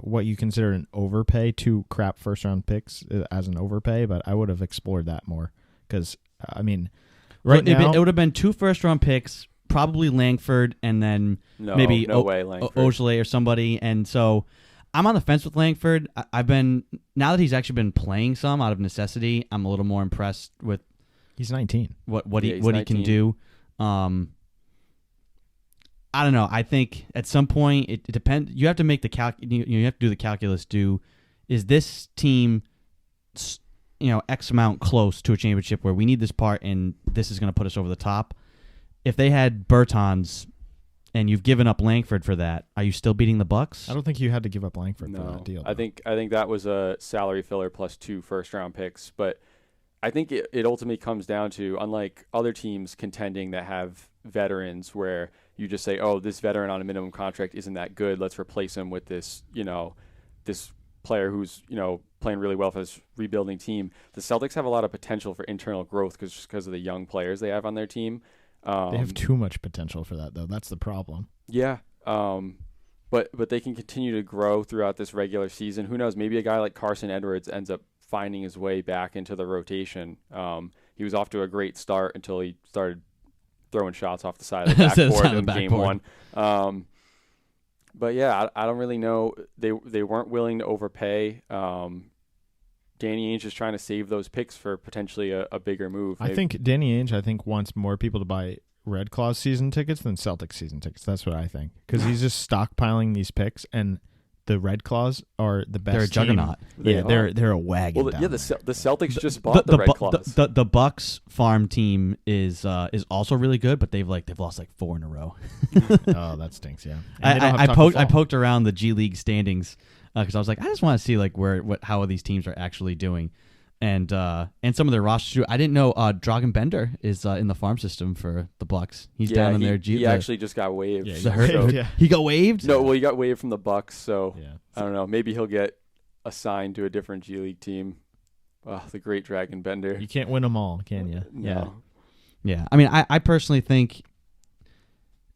what you consider an overpay, 2 crap first round picks as an overpay, but I would have explored that more because I mean, now it would have been 2 first round picks, probably Langford, and then maybe Langford. Ojale or somebody. And so I'm on the fence with Langford. I've been now that he's actually been playing some out of necessity. I'm a little more impressed with he's 19. What he 19. can do. I don't know. I think at some point it depends. You have to make the you have to do the calculus. Is this team, X amount close to a championship where we need this part and this is going to put us over the top? If they had Bertans and you've given up Langford for that, are you still beating the Bucks? I don't think you had to give up Langford for No, that deal. I think that was a salary filler plus 2 first round picks, but I think it ultimately comes down to, unlike other teams contending that have veterans where you just say, oh, this veteran on a minimum contract isn't that good, let's replace him with this, this player who's, playing really well for this rebuilding team. The Celtics have a lot of potential for internal growth because of the young players they have on their team. They have too much potential for that, though. That's the problem. Yeah. But they can continue to grow throughout this regular season. Who knows? Maybe a guy like Carson Edwards ends up finding his way back into the rotation. He was off to a great start until he started throwing shots off the side of the backboard in game 1. But yeah, I don't really know. They weren't willing to overpay. Danny Ainge is trying to save those picks for potentially a bigger move. Maybe. I think Danny Ainge wants more people to buy Red Claws season tickets than Celtics season tickets. That's what I think. Because he's just stockpiling these picks, and the Red Claws are the best. They're a juggernaut. They're a wagon. Well, the Celtics just bought the Red Claws. The Bucks farm team is also really good, but they've lost 4 in a row. Oh, that stinks. Yeah, I poked around the G League standings because I was like, I just want to see how these teams are actually doing, and some of their rosters. I didn't know Dragan Bender is in the farm system for the Bucks. He's down in their G League. He actually just got waived. Yeah, He got waived? No, well, he got waived from the Bucks, so yeah. I don't know. Maybe he'll get assigned to a different G League team. Oh, the great Dragan Bender. You can't win them all, can you? No. Yeah. I mean, I personally think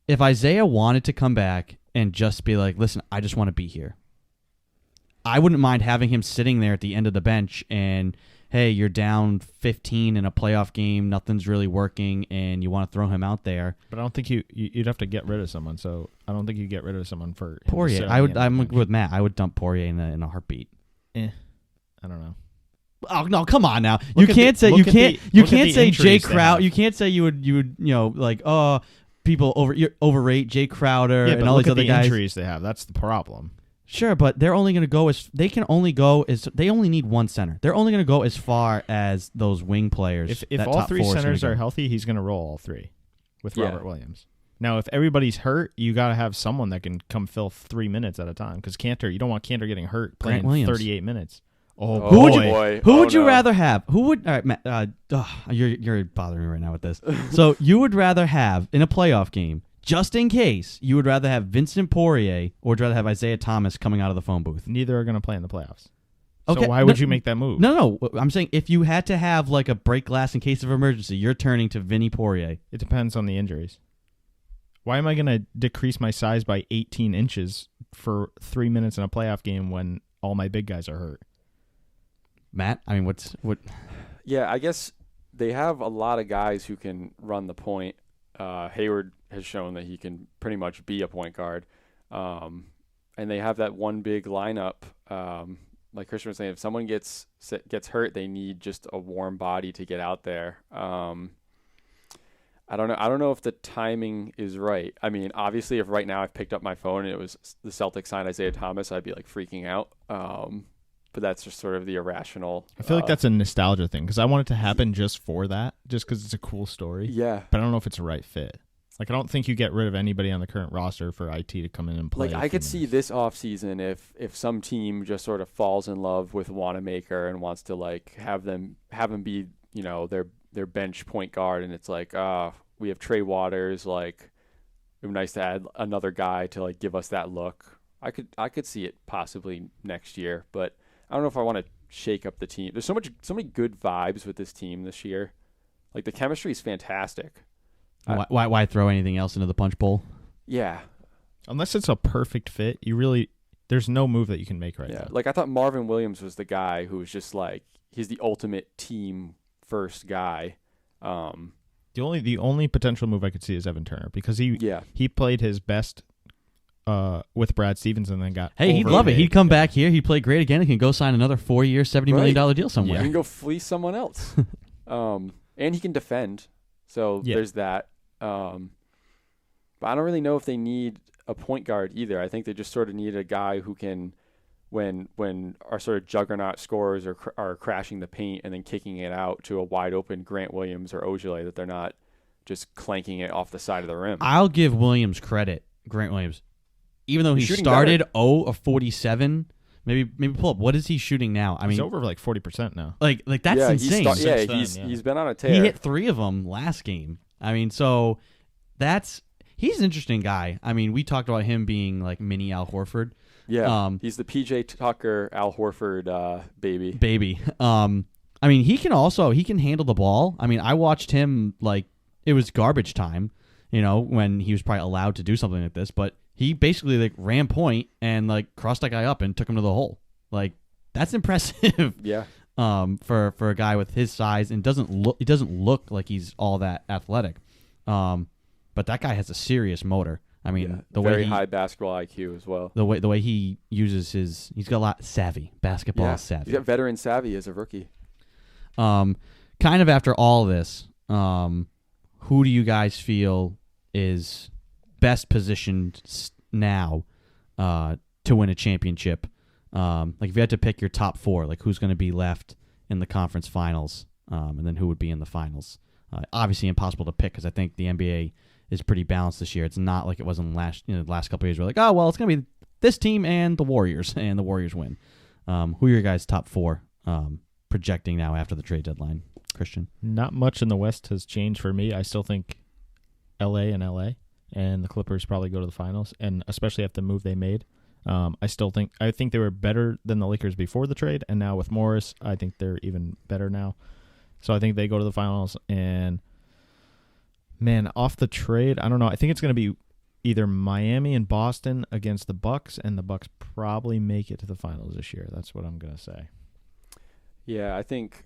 if Isaiah wanted to come back and just be like, listen, I just want to be here, I wouldn't mind having him sitting there at the end of the bench and, hey, you're down 15 in a playoff game, nothing's really working, and you want to throw him out there. But I don't think you'd have to get rid of someone. So I don't think you get rid of someone for Poirier. I'm with Matt. I would dump Poirier in a heartbeat. I don't know. Oh no! Come on now. You can't say Jay Crowder. You can't say you would people overrate Jay Crowder and all these other guys. Injuries they have. That's the problem. Sure, but they're only going to go they only need one center. They're only going to go as far as those wing players. If all 3 centers are healthy, he's going to roll all 3 with Robert Williams. Now, if everybody's hurt, you got to have someone that can come fill 3 minutes at a time. Because you don't want Cantor getting hurt playing 38 minutes. Who would you rather have? Who would? All right, Matt. You're bothering me right now with this. So you would rather have in a playoff game, just in case, you would rather have Vincent Poirier or would rather have Isaiah Thomas coming out of the phone booth? Neither are going to play in the playoffs. Okay. So why would you make that move? No. I'm saying if you had to have a break glass in case of emergency, you're turning to Vinny Poirier. It depends on the injuries. Why am I going to decrease my size by 18 inches for 3 minutes in a playoff game when all my big guys are hurt? Matt, I mean, what? Yeah, I guess they have a lot of guys who can run the point. Hayward has shown that he can pretty much be a point guard. And they have that one big lineup. like Christian was saying, if someone gets hurt, they need just a warm body to get out there. I don't know. I don't know if the timing is right. I mean, obviously, if right now I picked up my phone and it was the Celtics signed Isaiah Thomas, I'd be like freaking out. But that's just sort of the irrational. I feel like that's a nostalgia thing because I want it to happen just for that, just because it's a cool story. Yeah. But I don't know if it's a right fit. Like, I don't think you get rid of anybody on the current roster for IT to come in and play. Like, I could see this offseason if some team just sort of falls in love with Wanamaker and wants to like have him be, you know, their bench point guard, and it's like, we have Trey Waters, like it would be nice to add another guy to like give us that look. I could see it possibly next year, but I don't know if I want to shake up the team. There's so many good vibes with this team this year. Like the chemistry is fantastic. Why throw anything else into the punch bowl? Yeah. Unless it's a perfect fit, there's no move that you can make right now. Like I thought Marvin Williams was the guy who was just like, he's the ultimate team first guy. The only potential move I could see is Evan Turner because he played his best with Brad Stevens and then got he'd love it. He'd come back here. He'd play great again. He can go sign another 4-year, $70 million deal somewhere. He can go fleece someone else. And he can defend. So there's that. But I don't really know if they need a point guard either. I think they just sort of need a guy who can, when our sort of juggernaut scorers are crashing the paint and then kicking it out to a wide open Grant Williams or Ojale, that they're not just clanking it off the side of the rim. I'll give Williams credit, Grant Williams. Even though he started 0 of 47, maybe pull up. What is he shooting now? I mean, he's over like 40% now. Like that's insane. He's been on a tear. He hit 3 of them last game. I mean, so he's an interesting guy. I mean, we talked about him being like mini Al Horford. Yeah, he's the PJ Tucker, Al Horford baby. Baby. I mean, he can handle the ball. I mean, I watched him like it was garbage time, you know, when he was probably allowed to do something like this, but he basically like ran point and like crossed that guy up and took him to the hole. Like that's impressive. Yeah. For a guy with his size and doesn't look like he's all that athletic. But that guy has a serious motor. I mean, the very way high basketball IQ as well. The way he uses he's got a lot of savvy, basketball savvy. He's got veteran savvy as a rookie. Kind of after all this, who do you guys feel is best positioned now to win a championship? Like if you had to pick your top 4, like who's going to be left in the conference finals, and then who would be in the finals? Obviously impossible to pick because I think the NBA is pretty balanced this year. It's not like it was in the last couple of years. We're like, oh well, it's going to be this team and the Warriors, and the Warriors win. Who are your guys' top 4 projecting now after the trade deadline? Christian? Not much in the West has changed for me. I still think LA, and the Clippers probably go to the finals, and especially after the move they made. I think they were better than the Lakers before the trade, and now with Morris, I think they're even better now. So I think they go to the finals, and man, off the trade, I don't know. I think it's going to be either Miami and Boston against the Bucks, and the Bucks probably make it to the finals this year. That's what I'm going to say. Yeah, I think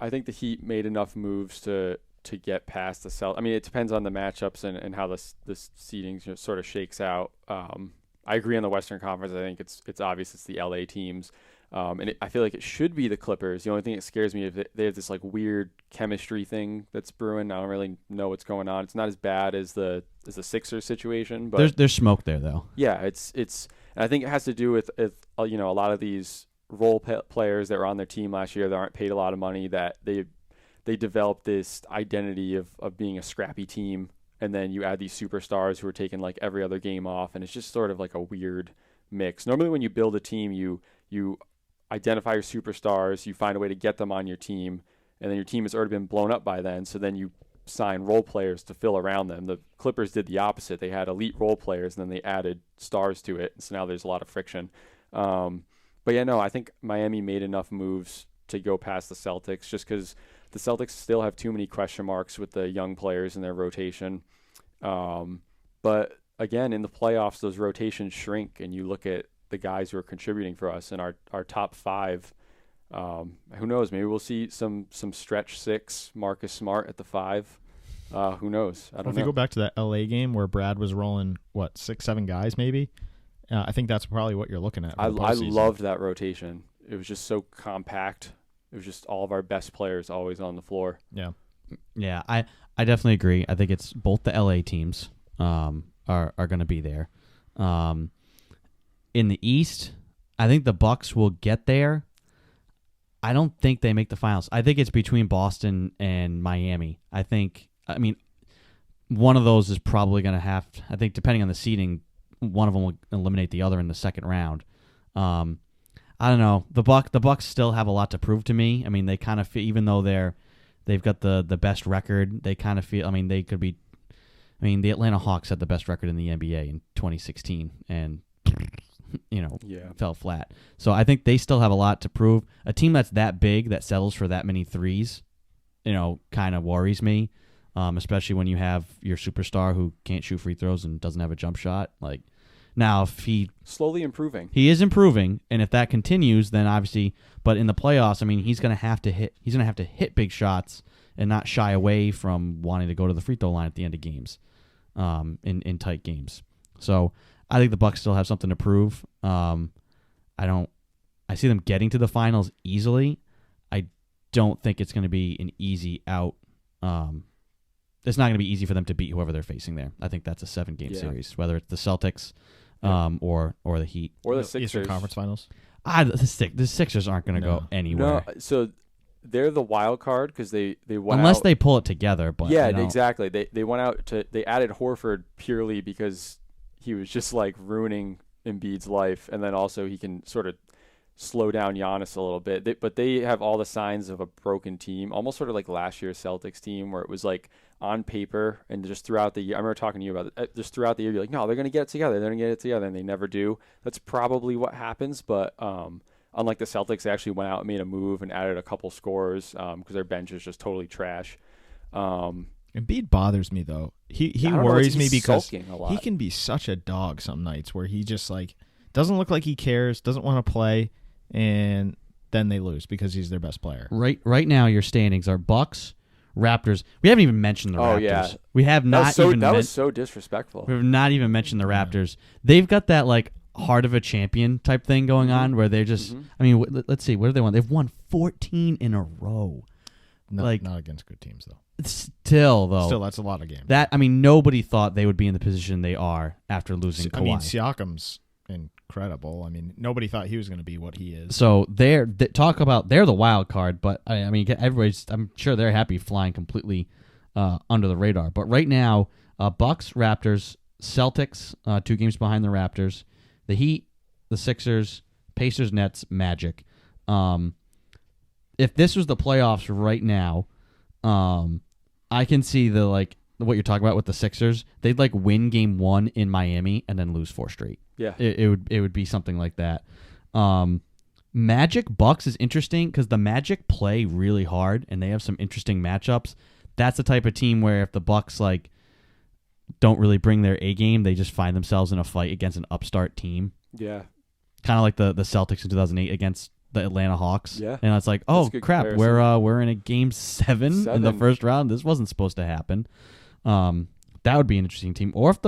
the Heat made enough moves to get past the Celtics. I mean, it depends on the matchups and how this seeding sort of shakes out. I agree on the Western Conference. I think it's obvious it's the LA teams. I feel like it should be the Clippers. The only thing that scares me is they have this like weird chemistry thing that's brewing. I don't really know what's going on. It's not as bad as the Sixers situation, but there's smoke there though. Yeah, it's and I think it has to do with a lot of these role players that were on their team last year that aren't paid a lot of money, that they developed this identity of being a scrappy team, and then you add these superstars who are taking like every other game off, and it's just sort of like a weird mix. Normally when you build a team, you identify your superstars, you find a way to get them on your team, and then your team has already been blown up by then, so then you sign role players to fill around them. The Clippers did the opposite. They had elite role players, and then they added stars to it, so now there's a lot of friction. But yeah, no, I think Miami made enough moves to go past the Celtics, just because the Celtics still have too many question marks with the young players in their rotation. But again, in the playoffs, those rotations shrink, and you look at the guys who are contributing for us in our top 5. Who knows? Maybe we'll see some stretch 6, Marcus Smart at the 5. Who knows? I don't know. If you go back to that LA game where Brad was rolling, 6, 7 guys maybe? I think that's probably what you're looking at. I loved that rotation. it was just so compact. It was just all of our best players always on the floor. Yeah. Yeah, I definitely agree. I think it's both the LA teams are going to be there. In the East, I think the Bucks will get there. I don't think they make the finals. I think it's between Boston and Miami. I mean, one of those is probably going to have, I think depending on the seeding, one of them will eliminate the other in the second round. I don't know. The Bucks still have a lot to prove to me. I mean, they kind of feel, even though they've got the best record, they kind of feel, I mean, they could be, I mean, the Atlanta Hawks had the best record in the NBA in 2016 and fell flat. So I think they still have a lot to prove. A team that's that big that settles for that many threes, kind of worries me, especially when you have your superstar who can't shoot free throws and doesn't have a jump shot. Like, now if he slowly improving, he is improving, and if that continues, then obviously. But in the playoffs, I mean, he's going to have to hit big shots and not shy away from wanting to go to the free throw line at the end of games, in tight games. So I think the Bucks still have something to prove. I see them getting to the finals easily. I don't think it's going to be an easy out. It's not going to be easy for them to beat whoever they're facing there. I think that's a 7-game series, whether it's the Celtics or the Heat. Or the Sixers. Eastern Conference Finals. The Sixers aren't going to go anywhere. No, so they're the wild card because they went unless out, they pull it together. But exactly. They went out they added Horford purely because he was just like ruining Embiid's life, and then also he can sort of slow down Giannis a little bit. But they have all the signs of a broken team, almost sort of like last year's Celtics team, where it was like on paper and just throughout the year. I remember talking to you about it. Just throughout the year, you're like, no, they're going to get it together. They're going to get it together, and they never do. That's probably what happens. But unlike the Celtics, they actually went out and made a move and added a couple scorers because their bench is just totally trash. Embiid bothers me though. He worries me because he can be such a dog some nights where he just like doesn't look like he cares, doesn't want to play, and then they lose because he's their best player. Right now, your standings are Bucks, Raptors. We haven't even mentioned the Raptors. Oh yeah, we have not even. That was so disrespectful. We have not even mentioned the Raptors. They've got that like heart of a champion type thing going on where they're just. I mean, let's see. What do they won? They've won 14 in a row. Not against good teams though. Still, that's a lot of games. Nobody thought they would be in the position they are after losing Kawhi. I mean, Siakam's incredible. I mean, nobody thought he was going to be what he is. So they're the wild card, but I mean, I'm sure they're happy flying completely under the radar. But right now, Bucks, Raptors, Celtics, 2 games behind the Raptors, the Heat, the Sixers, Pacers, Nets, Magic. If this was the playoffs right now, I can see what you're talking about with the Sixers. They'd win game 1 in Miami and then lose 4 straight. Yeah, it would be something like that. Magic Bucks is interesting because the Magic play really hard and they have some interesting matchups. That's the type of team where if the Bucks don't really bring their A game, they just find themselves in a fight against an upstart team. Yeah, kind of like the Celtics in 2008 against the Atlanta Hawks. Yeah, and it's like, oh crap, comparison. we're in a game 7 in the first round. This wasn't supposed to happen. That would be an interesting team. Or if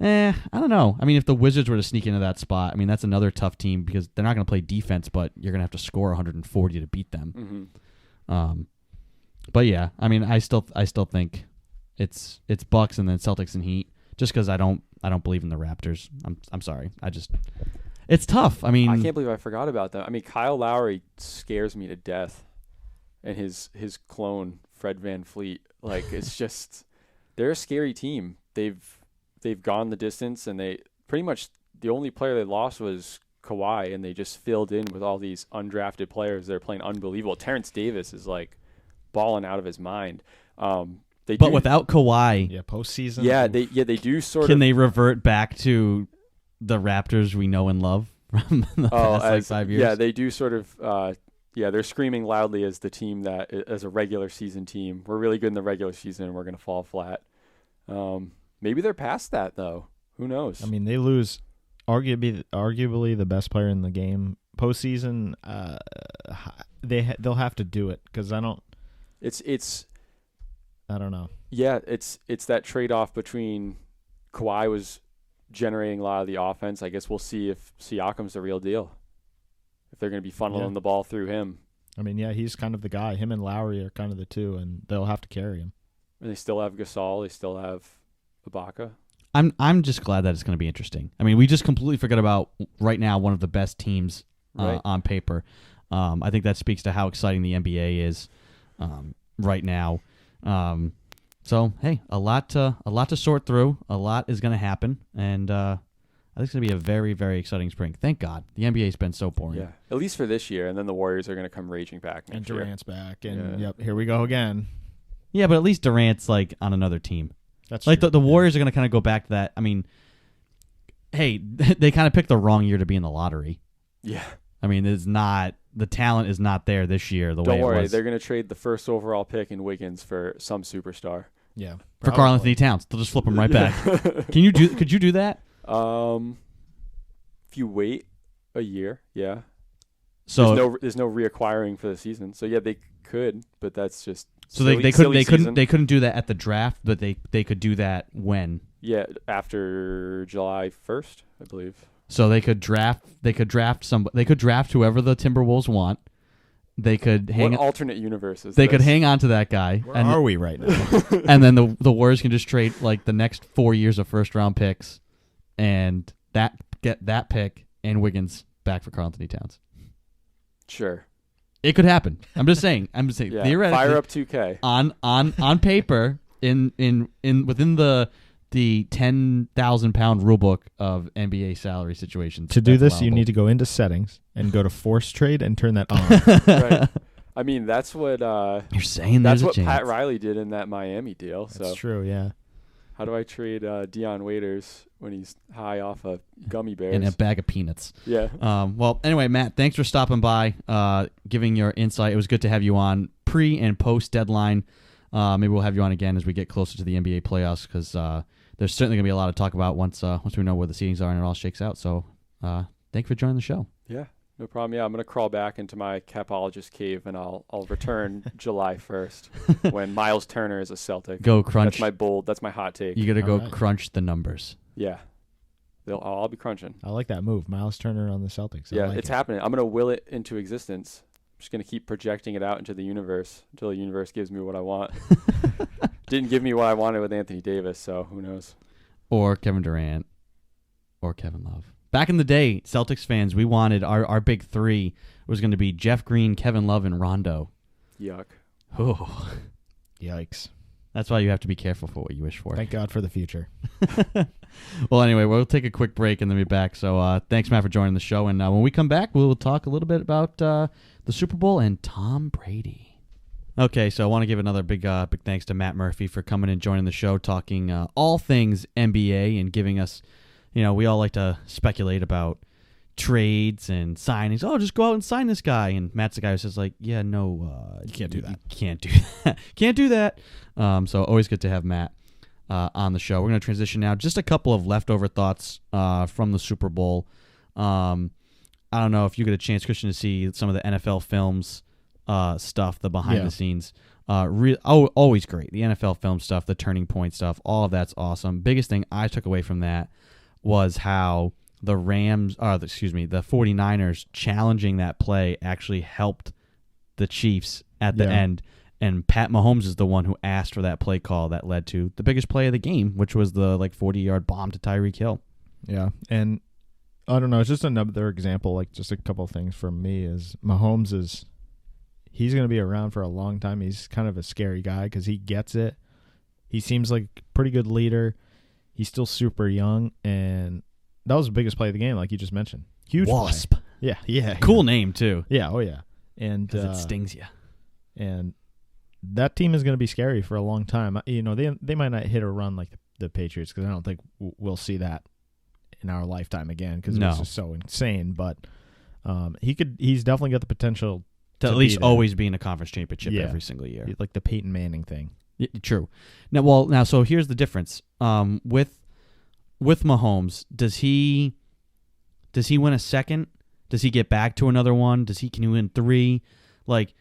I don't know. I mean, if the Wizards were to sneak into that spot, I mean, that's another tough team because they're not going to play defense, but you're going to have to score 140 to beat them. But yeah, I mean, I still think it's Bucks and then Celtics and Heat, just because I don't believe in the Raptors. I'm sorry. It's tough. I mean, I can't believe I forgot about that. I mean, Kyle Lowry scares me to death, and his clone Fred VanVleet. It's just they're a scary team. They've gone the distance, and they pretty much the only player they lost was Kawhi, and they just filled in with all these undrafted players. They're playing unbelievable. Terrence Davis is balling out of his mind. Without Kawhi, postseason. Yeah, they do sort of. Can they revert back to the Raptors we know and love from the past 5 years? Yeah, they do sort of. They're screaming loudly as the team that as a regular season team. We're really good in the regular season, and we're going to fall flat. Maybe they're past that though. Who knows? I mean, they lose arguably the best player in the game postseason. They'll have to do it because I don't. I don't know. Yeah, it's that trade-off between Kawhi was generating a lot of the offense. I guess we'll see if Siakam's the real deal. if they're going to be funneling the ball through him. I mean, yeah, he's kind of the guy. Him and Lowry are kind of the two, and they'll have to carry him. And they still have Gasol. They still have Ibaka. I'm just glad that it's going to be interesting. I mean, we just completely forgot about right now one of the best teams on paper. I think that speaks to how exciting the NBA is right now. So hey, a lot to sort through. A lot is going to happen, and I think it's going to be a very, very exciting spring. Thank God. The NBA's been so boring. Yeah, at least for this year, and then the Warriors are going to come raging back next year. And Durant's back, and yep, here we go again. Yeah, but at least Durant's like on another team. That's like true. the Warriors are going to kind of go back to that. I mean, hey, they kind of picked the wrong year to be in the lottery. Yeah. I mean, the talent is not there this year. Don't worry, they're going to trade the first overall pick in Wiggins for some superstar. Yeah, for Karl Anthony Towns. They'll just flip him right back. Could you do that? If you wait a year, yeah. So there's no reacquiring for the season. So yeah, they could, but that's just so they couldn't do that at the draft, but they could do that when? Yeah, after July 1st, I believe. So they could draft whoever the Timberwolves want. They could hang alternate universes. They could hang on to that guy. Where are we right now? And then the Warriors can just trade like the next 4 years of first round picks, and get that pick and Wiggins back for Karl Anthony Towns. Sure, it could happen. I'm just saying. Yeah, theoretically, fire up 2K on paper in within the 10,000-pound rule book of NBA salary situations. To do this, you need to go into settings and go to force trade and turn that on. Right. I mean, that's what you're saying. That's what Pat Riley did in that Miami deal. That's true. Yeah. How do I trade Deion Waiters when he's high off of gummy bears and a bag of peanuts? Yeah. Well, anyway, Matt, thanks for stopping by, giving your insight. It was good to have you on pre and post deadline. Maybe we'll have you on again as we get closer to the NBA playoffs, because there's certainly going to be a lot to talk about once we know where the seedings are and it all shakes out. So thank you for joining the show. Yeah, no problem. Yeah, I'm going to crawl back into my capologist cave, and I'll return July 1st when Miles Turner is a Celtic. Go crunch. That's my hot take. You got to go crunch the numbers. Yeah. I'll be crunching. I like that move. Miles Turner on the Celtics. It's happening. I'm going to will it into existence. I'm just going to keep projecting it out into the universe until the universe gives me what I want. Didn't give me what I wanted with Anthony Davis, so who knows? Or Kevin Durant. Or Kevin Love. Back in the day, Celtics fans, we wanted our big three was going to be Jeff Green, Kevin Love, and Rondo. Yuck. Oh. Yikes. That's why you have to be careful for what you wish for. Thank God for the future. Well, anyway, we'll take a quick break and then be back. So thanks, Matt, for joining the show. And when we come back, we'll talk a little bit about the Super Bowl and Tom Brady. Okay, so I want to give another big thanks to Matt Murphy for coming and joining the show, talking all things NBA and giving us, we all like to speculate about trades and signings. Oh, just go out and sign this guy. And Matt's the guy who says, like, yeah, no, you can't do that. You can't do that. Can't do that. So always good to have Matt on the show. We're going to transition now. Just a couple of leftover thoughts from the Super Bowl. I don't know if you get a chance, Christian, to see some of the NFL films stuff, the behind the scenes. Always great. The NFL film stuff, the turning point stuff, all of that's awesome. Biggest thing I took away from that was how the 49ers challenging that play actually helped the Chiefs at the end. And Pat Mahomes is the one who asked for that play call that led to the biggest play of the game, which was the 40-yard bomb to Tyreek Hill. Yeah, and I don't know, it's just another example, just a couple of things from me is Mahomes he's going to be around for a long time. He's kind of a scary guy because he gets it. He seems like a pretty good leader. He's still super young, and that was the biggest play of the game, like you just mentioned. Huge Wasp. Play. Yeah. Cool name, too. Yeah, oh yeah. And it stings you. And that team is going to be scary for a long time. They might not hit a run like the Patriots, because I don't think we'll see that in our lifetime again, because it was just so insane. But he's definitely got the potential to at least always be in a conference championship every single year, like the Peyton Manning thing. Yeah, true. Now, so here's the difference. With Mahomes, does he win a second? Does he get back to another one? Can he win three? Like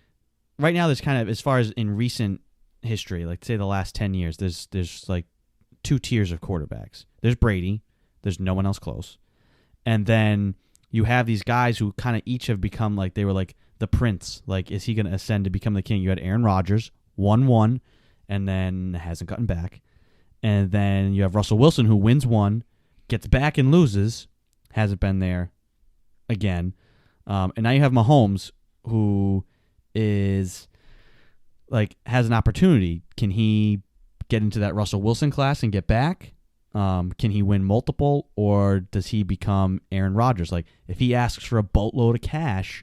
right now, there's kind of, as far as in recent history, like say the last 10 years, there's like two tiers of quarterbacks. There's Brady. There's no one else close. And then you have these guys who kind of each have become like they were like the prince. Like, is he going to ascend to become the king? You had Aaron Rodgers, won one, and then hasn't gotten back. And then you have Russell Wilson, who wins one, gets back and loses, hasn't been there again. And now you have Mahomes, who is like has an opportunity. Can he get into that Russell Wilson class and get back? Can he win multiple, or does he become Aaron Rodgers? Like, if he asks for a boatload of cash,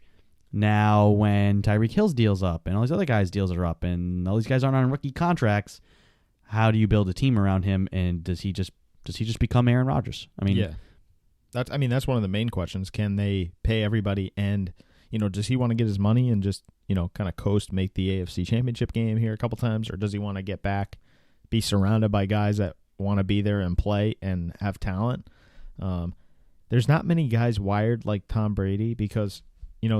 now when Tyreek Hill's deals up and all these other guys' deals are up and all these guys aren't on rookie contracts, how do you build a team around him? And does he just become Aaron Rodgers? I mean, yeah, that's one of the main questions. Can they pay everybody? And does he want to get his money and just kind of coast, make the AFC Championship game here a couple times, or does he want to get back, be surrounded by guys that want to be there and play and have talent? There's not many guys wired like Tom Brady because,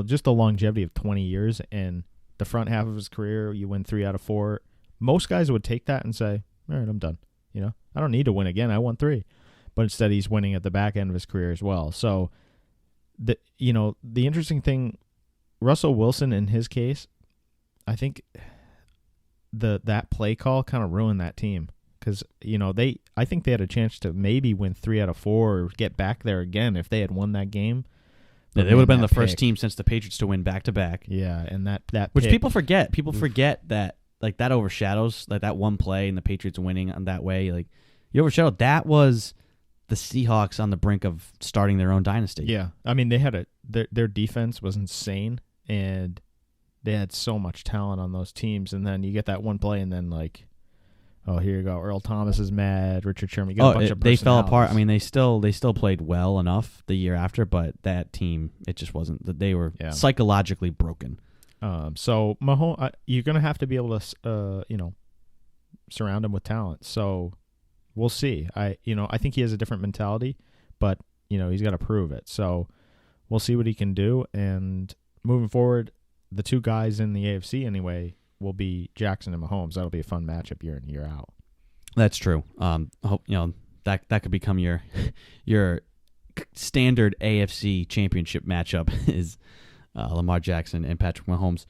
just the longevity of 20 years and the front half of his career, you win 3 out of 4. Most guys would take that and say, all right, I'm done. I don't need to win again. I won 3. But instead he's winning at the back end of his career as well. So, the interesting thing, Russell Wilson in his case, I think that play call kind of ruined that team. Because, I think they had a chance to maybe win 3 out of 4 or get back there again if they had won that game. Yeah, they would have been the first team since the Patriots to win back-to-back. Yeah, and that which people forget. People forget that, like, that overshadows, like, that one play and the Patriots winning on that way. Like, you overshadowed. That was the Seahawks on the brink of starting their own dynasty. Yeah. I mean, they had their defense was insane, and they had so much talent on those teams. And then you get that one play, and then, like, oh, here you go. Earl Thomas is mad. Richard Sherman. You got a bunch of they fell apart. I mean, they still played well enough the year after, but that team, it just wasn't. They were psychologically broken. So Mahomes, you're gonna have to be able to, surround him with talent. So we'll see. I think he has a different mentality, but he's got to prove it. So we'll see what he can do. And moving forward, the two guys in the AFC anyway will be Jackson and Mahomes. That'll be a fun matchup year in, year out. That's true. I hope that could become your standard AFC championship matchup is Lamar Jackson and Patrick Mahomes.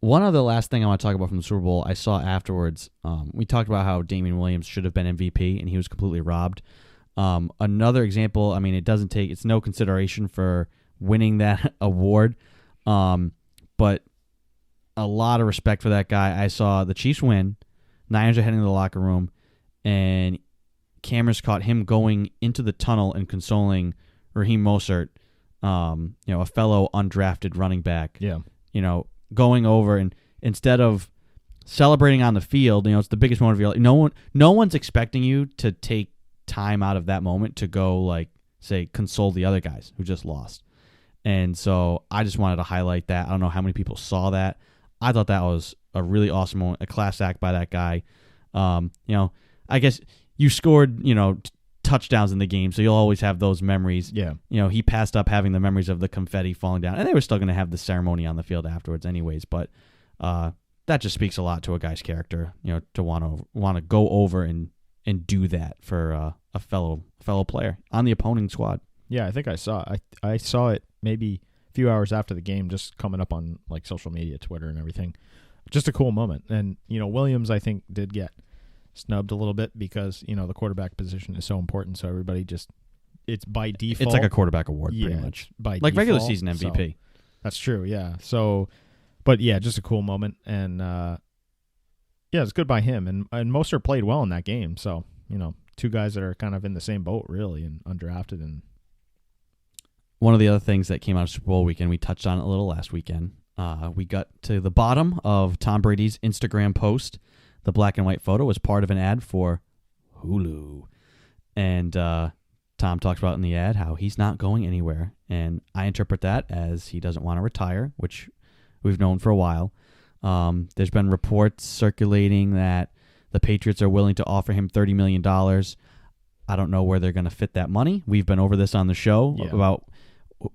One other last thing I want to talk about from the Super Bowl I saw afterwards. We talked about how Damian Williams should have been MVP and he was completely robbed. Another example, I mean, it's no consideration for winning that award, but a lot of respect for that guy. I saw the Chiefs win. Niners are heading to the locker room, and cameras caught him going into the tunnel and consoling Raheem Mostert, a fellow undrafted running back. Yeah. Going over and instead of celebrating on the field, it's the biggest moment of your life. No one's expecting you to take time out of that moment to go, like, say, console the other guys who just lost. And so I just wanted to highlight that. I don't know how many people saw that. I thought that was a really awesome moment, a class act by that guy. I guess you scored, touchdowns in the game, so you'll always have those memories. Yeah. He passed up having the memories of the confetti falling down, and they were still going to have the ceremony on the field afterwards anyways, but that just speaks a lot to a guy's character, to want to go over and do that for a fellow player on the opposing squad. Yeah, I think I saw it maybe a few hours after the game, just coming up on, like, social media, Twitter and everything. Just a cool moment. And, Williams, I think, did get snubbed a little bit because, the quarterback position is so important. So everybody it's by default. It's like a quarterback award, pretty much. By like default, regular season MVP. So that's true, yeah. So, but yeah, just a cool moment. And, it's good by him. And Mostert played well in that game. So, two guys that are kind of in the same boat, really, and undrafted. And one of the other things that came out of Super Bowl weekend, we touched on it a little last weekend. We got to the bottom of Tom Brady's Instagram post. The black and white photo was part of an ad for Hulu. And Tom talks about in the ad how he's not going anywhere. And I interpret that as he doesn't want to retire, which we've known for a while. There's been reports circulating that the Patriots are willing to offer him $30 million. I don't know where they're going to fit that money. We've been over this on the show about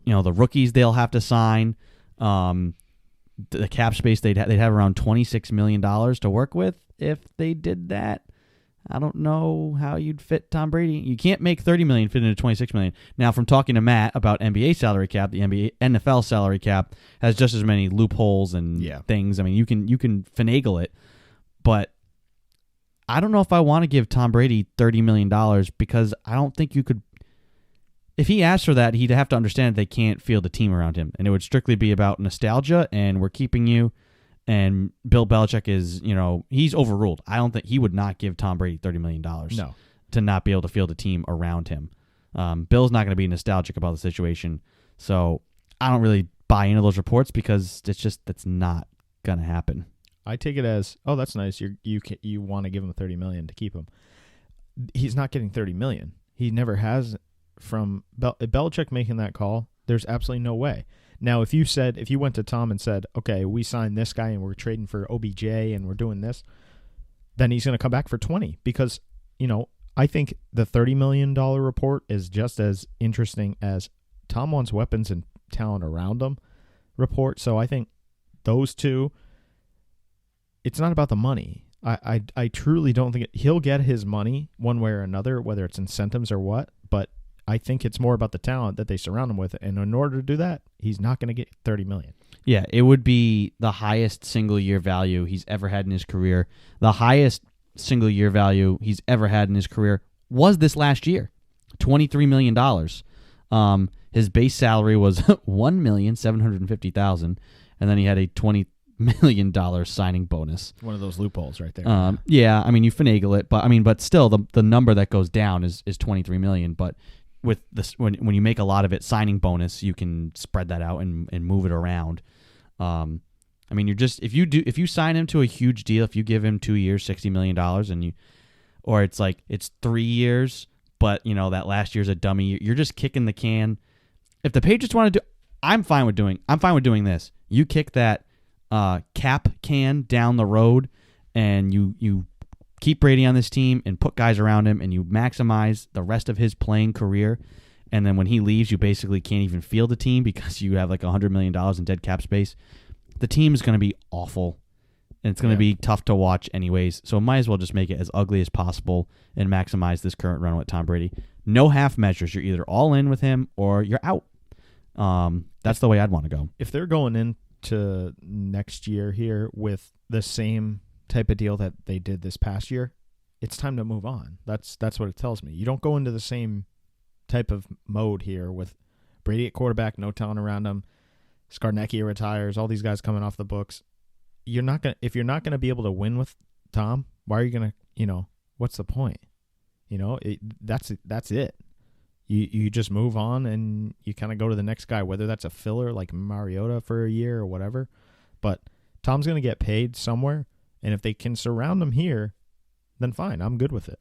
the rookies they'll have to sign. The cap space they'd have around $26 million to work with if they did that. I don't know how you'd fit Tom Brady. You can't make $30 million fit into $26 million. Now, from talking to Matt about NBA salary cap, the NFL salary cap has just as many loopholes and things. I mean, you can finagle it, but I don't know if I want to give Tom Brady $30 million because I don't think you could. If he asked for that, he'd have to understand that they can't field a team around him, and it would strictly be about nostalgia, and we're keeping you. And Bill Belichick is, he's overruled. I don't think he would not give Tom Brady $30 million to not be able to field a team around him. Bill's not going to be nostalgic about the situation. So I don't really buy into those reports because that's not going to happen. I take it as, oh, that's nice. You want to give him $30 million to keep him. He's not getting $30 million. He never has from Belichick making that call. There's absolutely no way. Now, if you went to Tom and said, okay, we signed this guy and we're trading for OBJ and we're doing this, then he's going to come back for 20 because, I think the $30 million report is just as interesting as Tom wants weapons and talent around him report. So I think those two, it's not about the money. I truly don't think he'll get his money one way or another, whether it's incentives or what, but I think it's more about the talent that they surround him with, and in order to do that, he's not going to get $30 million. Yeah, it would be the highest single-year value he's ever had in his career. The highest single-year value he's ever had in his career was this last year, $23 million. His base salary was $1,750,000, and then he had a $20 million signing bonus. One of those loopholes right there. Yeah, I mean, you finagle it, but still, the number that goes down is $23 million, but with this, when you make a lot of it signing bonus, you can spread that out and move it around. I mean, if you sign him to a huge deal, if you give him 2 years, $60 million, or it's 3 years, but that last year's a dummy, you're just kicking the can. If the Patriots want to do, I'm fine with doing this. You kick that cap can down the road, and you keep Brady on this team and put guys around him, and you maximize the rest of his playing career. And then when he leaves, you basically can't even field a team because you have $100 million in dead cap space. The team is going to be awful, and it's going to be tough to watch anyways. So might as well just make it as ugly as possible and maximize this current run with Tom Brady. No half measures. You're either all in with him or you're out. That's the way I'd want to go. If they're going into next year here with the same type of deal that they did this past year, it's time to move on. That's what it tells me. You don't go into the same type of mode here with Brady at quarterback, no talent around him, Skarnecki retires, all these guys coming off the books. If you're not gonna be able to win with Tom, why are you gonna what's the point? That's it. You just move on and you kind of go to the next guy, whether that's a filler like Mariota for a year or whatever. But Tom's gonna get paid somewhere. And if they can surround him here, then fine, I'm good with it.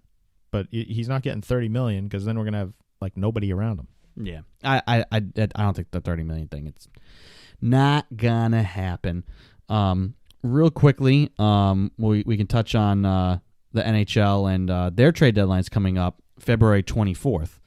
But he's not getting $30 million because then we're gonna have nobody around him. Yeah, I don't think the $30 million thing, it's not gonna happen. Real quickly, we can touch on the NHL and their trade deadline's coming up February 24th.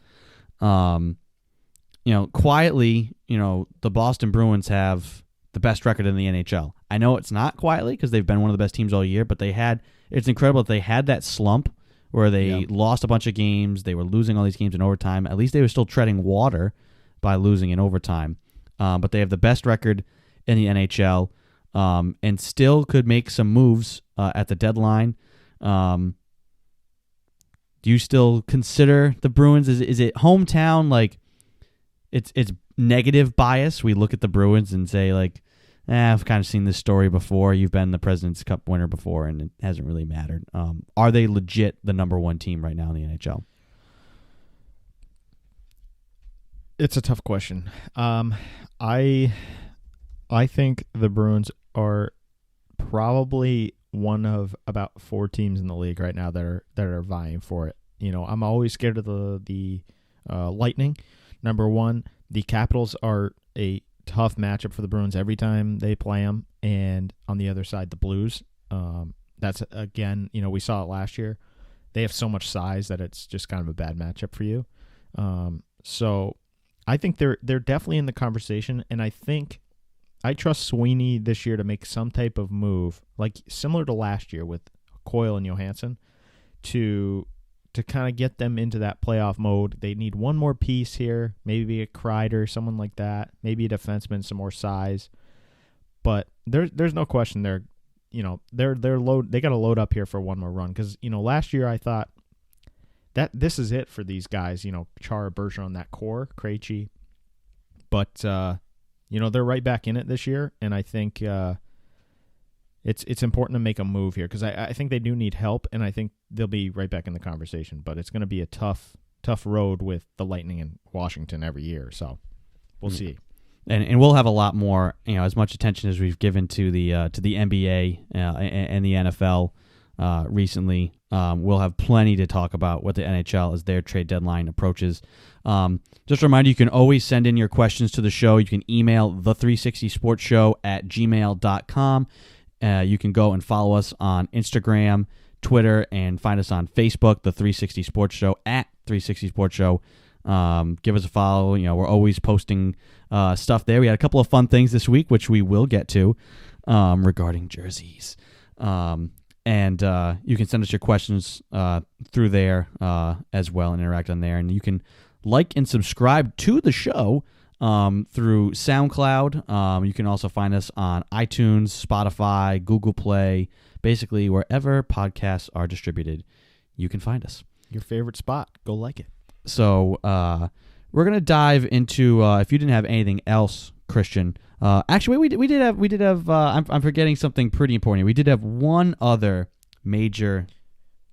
Quietly, the Boston Bruins have the best record in the NHL. I know it's not quietly because they've been one of the best teams all year, but it's incredible that they had that slump where they lost a bunch of games. They were losing all these games in overtime. At least they were still treading water by losing in overtime. But they have the best record in the NHL and still could make some moves at the deadline. Do you still consider the Bruins? Is it hometown? It's negative bias. We look at the Bruins and say I've kind of seen this story before. You've been the President's Cup winner before, and it hasn't really mattered. Are they legit the number one team right now in the NHL? It's a tough question. I think the Bruins are probably one of about 4 teams in the league right now that are vying for it. I'm always scared of the Lightning. Number one, the Capitals are a tough matchup for the Bruins every time they play them, and on the other side, the Blues. That's again, we saw it last year. They have so much size that it's just kind of a bad matchup for you. So I think they're definitely in the conversation, and I think I trust Sweeney this year to make some type of move, similar to last year with Coyle and Johansson, to kind of get them into that playoff mode. They need one more piece here, maybe a Kreider, someone like that, maybe a defenseman, some more size. But there's no question they got to load up here for one more run, because last year I thought that this is it for these guys. Chara, Bergeron, that core, Krejci, but they're right back in it this year, and I think it's important to make a move here, because I think they do need help, and I think they'll be right back in the conversation. But it's going to be a tough road with the Lightning in Washington every year, so we'll see. And we'll have a lot more, as much attention as we've given to the NBA and the NFL recently. We'll have plenty to talk about with the NHL as their trade deadline approaches. Just a reminder, you can always send in your questions to the show. You can email the360sportshow@gmail.com. You can go and follow us on Instagram, Twitter, and find us on Facebook, the 360 Sports Show, @360 Sports Show. Give us a follow. We're always posting stuff there. We had a couple of fun things this week, which we will get to regarding jerseys. And you can send us your questions through there as well and interact on there. And you can like and subscribe to the show through SoundCloud. You can also find us on iTunes, Spotify, Google Play, basically wherever podcasts are distributed, you can find us. Your favorite spot. Go like it. So we're gonna dive into if you didn't have anything else, Christian. Actually, we did have. I'm forgetting something pretty important. We did have one other major.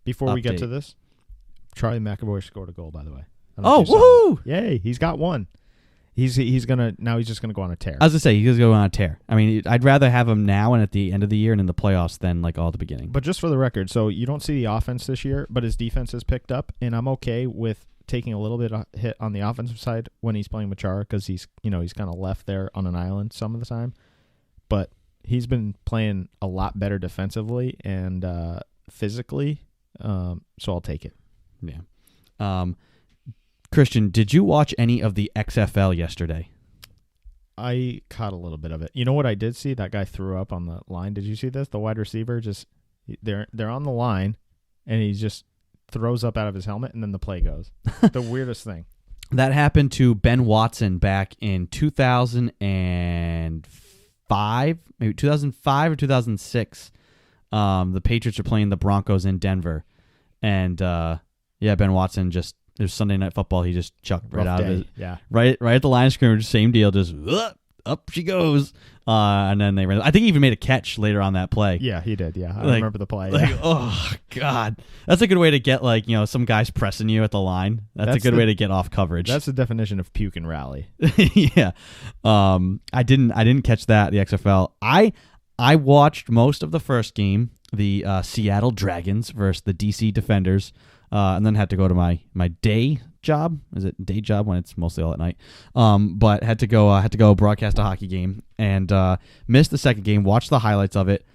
Before we get update. to this, Charlie McAvoy scored a goal. By the way. Oh, woohoo! Yay! He's got one. He's just gonna go on a tear. I was gonna say he's gonna go on a tear. I mean, I'd rather have him now and at the end of the year and in the playoffs than all at the beginning. But just for the record, so you don't see the offense this year, but his defense has picked up, and I'm okay with taking a little bit of hit on the offensive side when he's playing with Chara, because he's kind of left there on an island some of the time. But he's been playing a lot better defensively and physically, so I'll take it. Yeah. Christian, did you watch any of the XFL yesterday? I caught a little bit of it. You know what I did see? That guy threw up on the line. Did you see this? The wide receiver they're on the line, and he just throws up out of his helmet, and then the play goes. The weirdest thing. That happened to Ben Watson back in 2005, maybe 2005 or 2006. The Patriots are playing the Broncos in Denver, and Ben Watson just. There's Sunday Night Football. He just chucked right out of it. Yeah. Right at the line of scrimmage. Same deal. Just up she goes. And then they ran. I think he even made a catch later on that play. Yeah, he did. Yeah, I remember the play. Like, oh God, that's a good way to get some guys pressing you at the line. That's a good way to get off coverage. That's the definition of puke and rally. Yeah. I didn't catch that, the XFL. I watched most of the first game, the Seattle Dragons versus the DC Defenders. And then had to go to my day job. Is it day job when it's mostly all at night? But had to go broadcast a hockey game and missed the second game. Watched the highlights of it.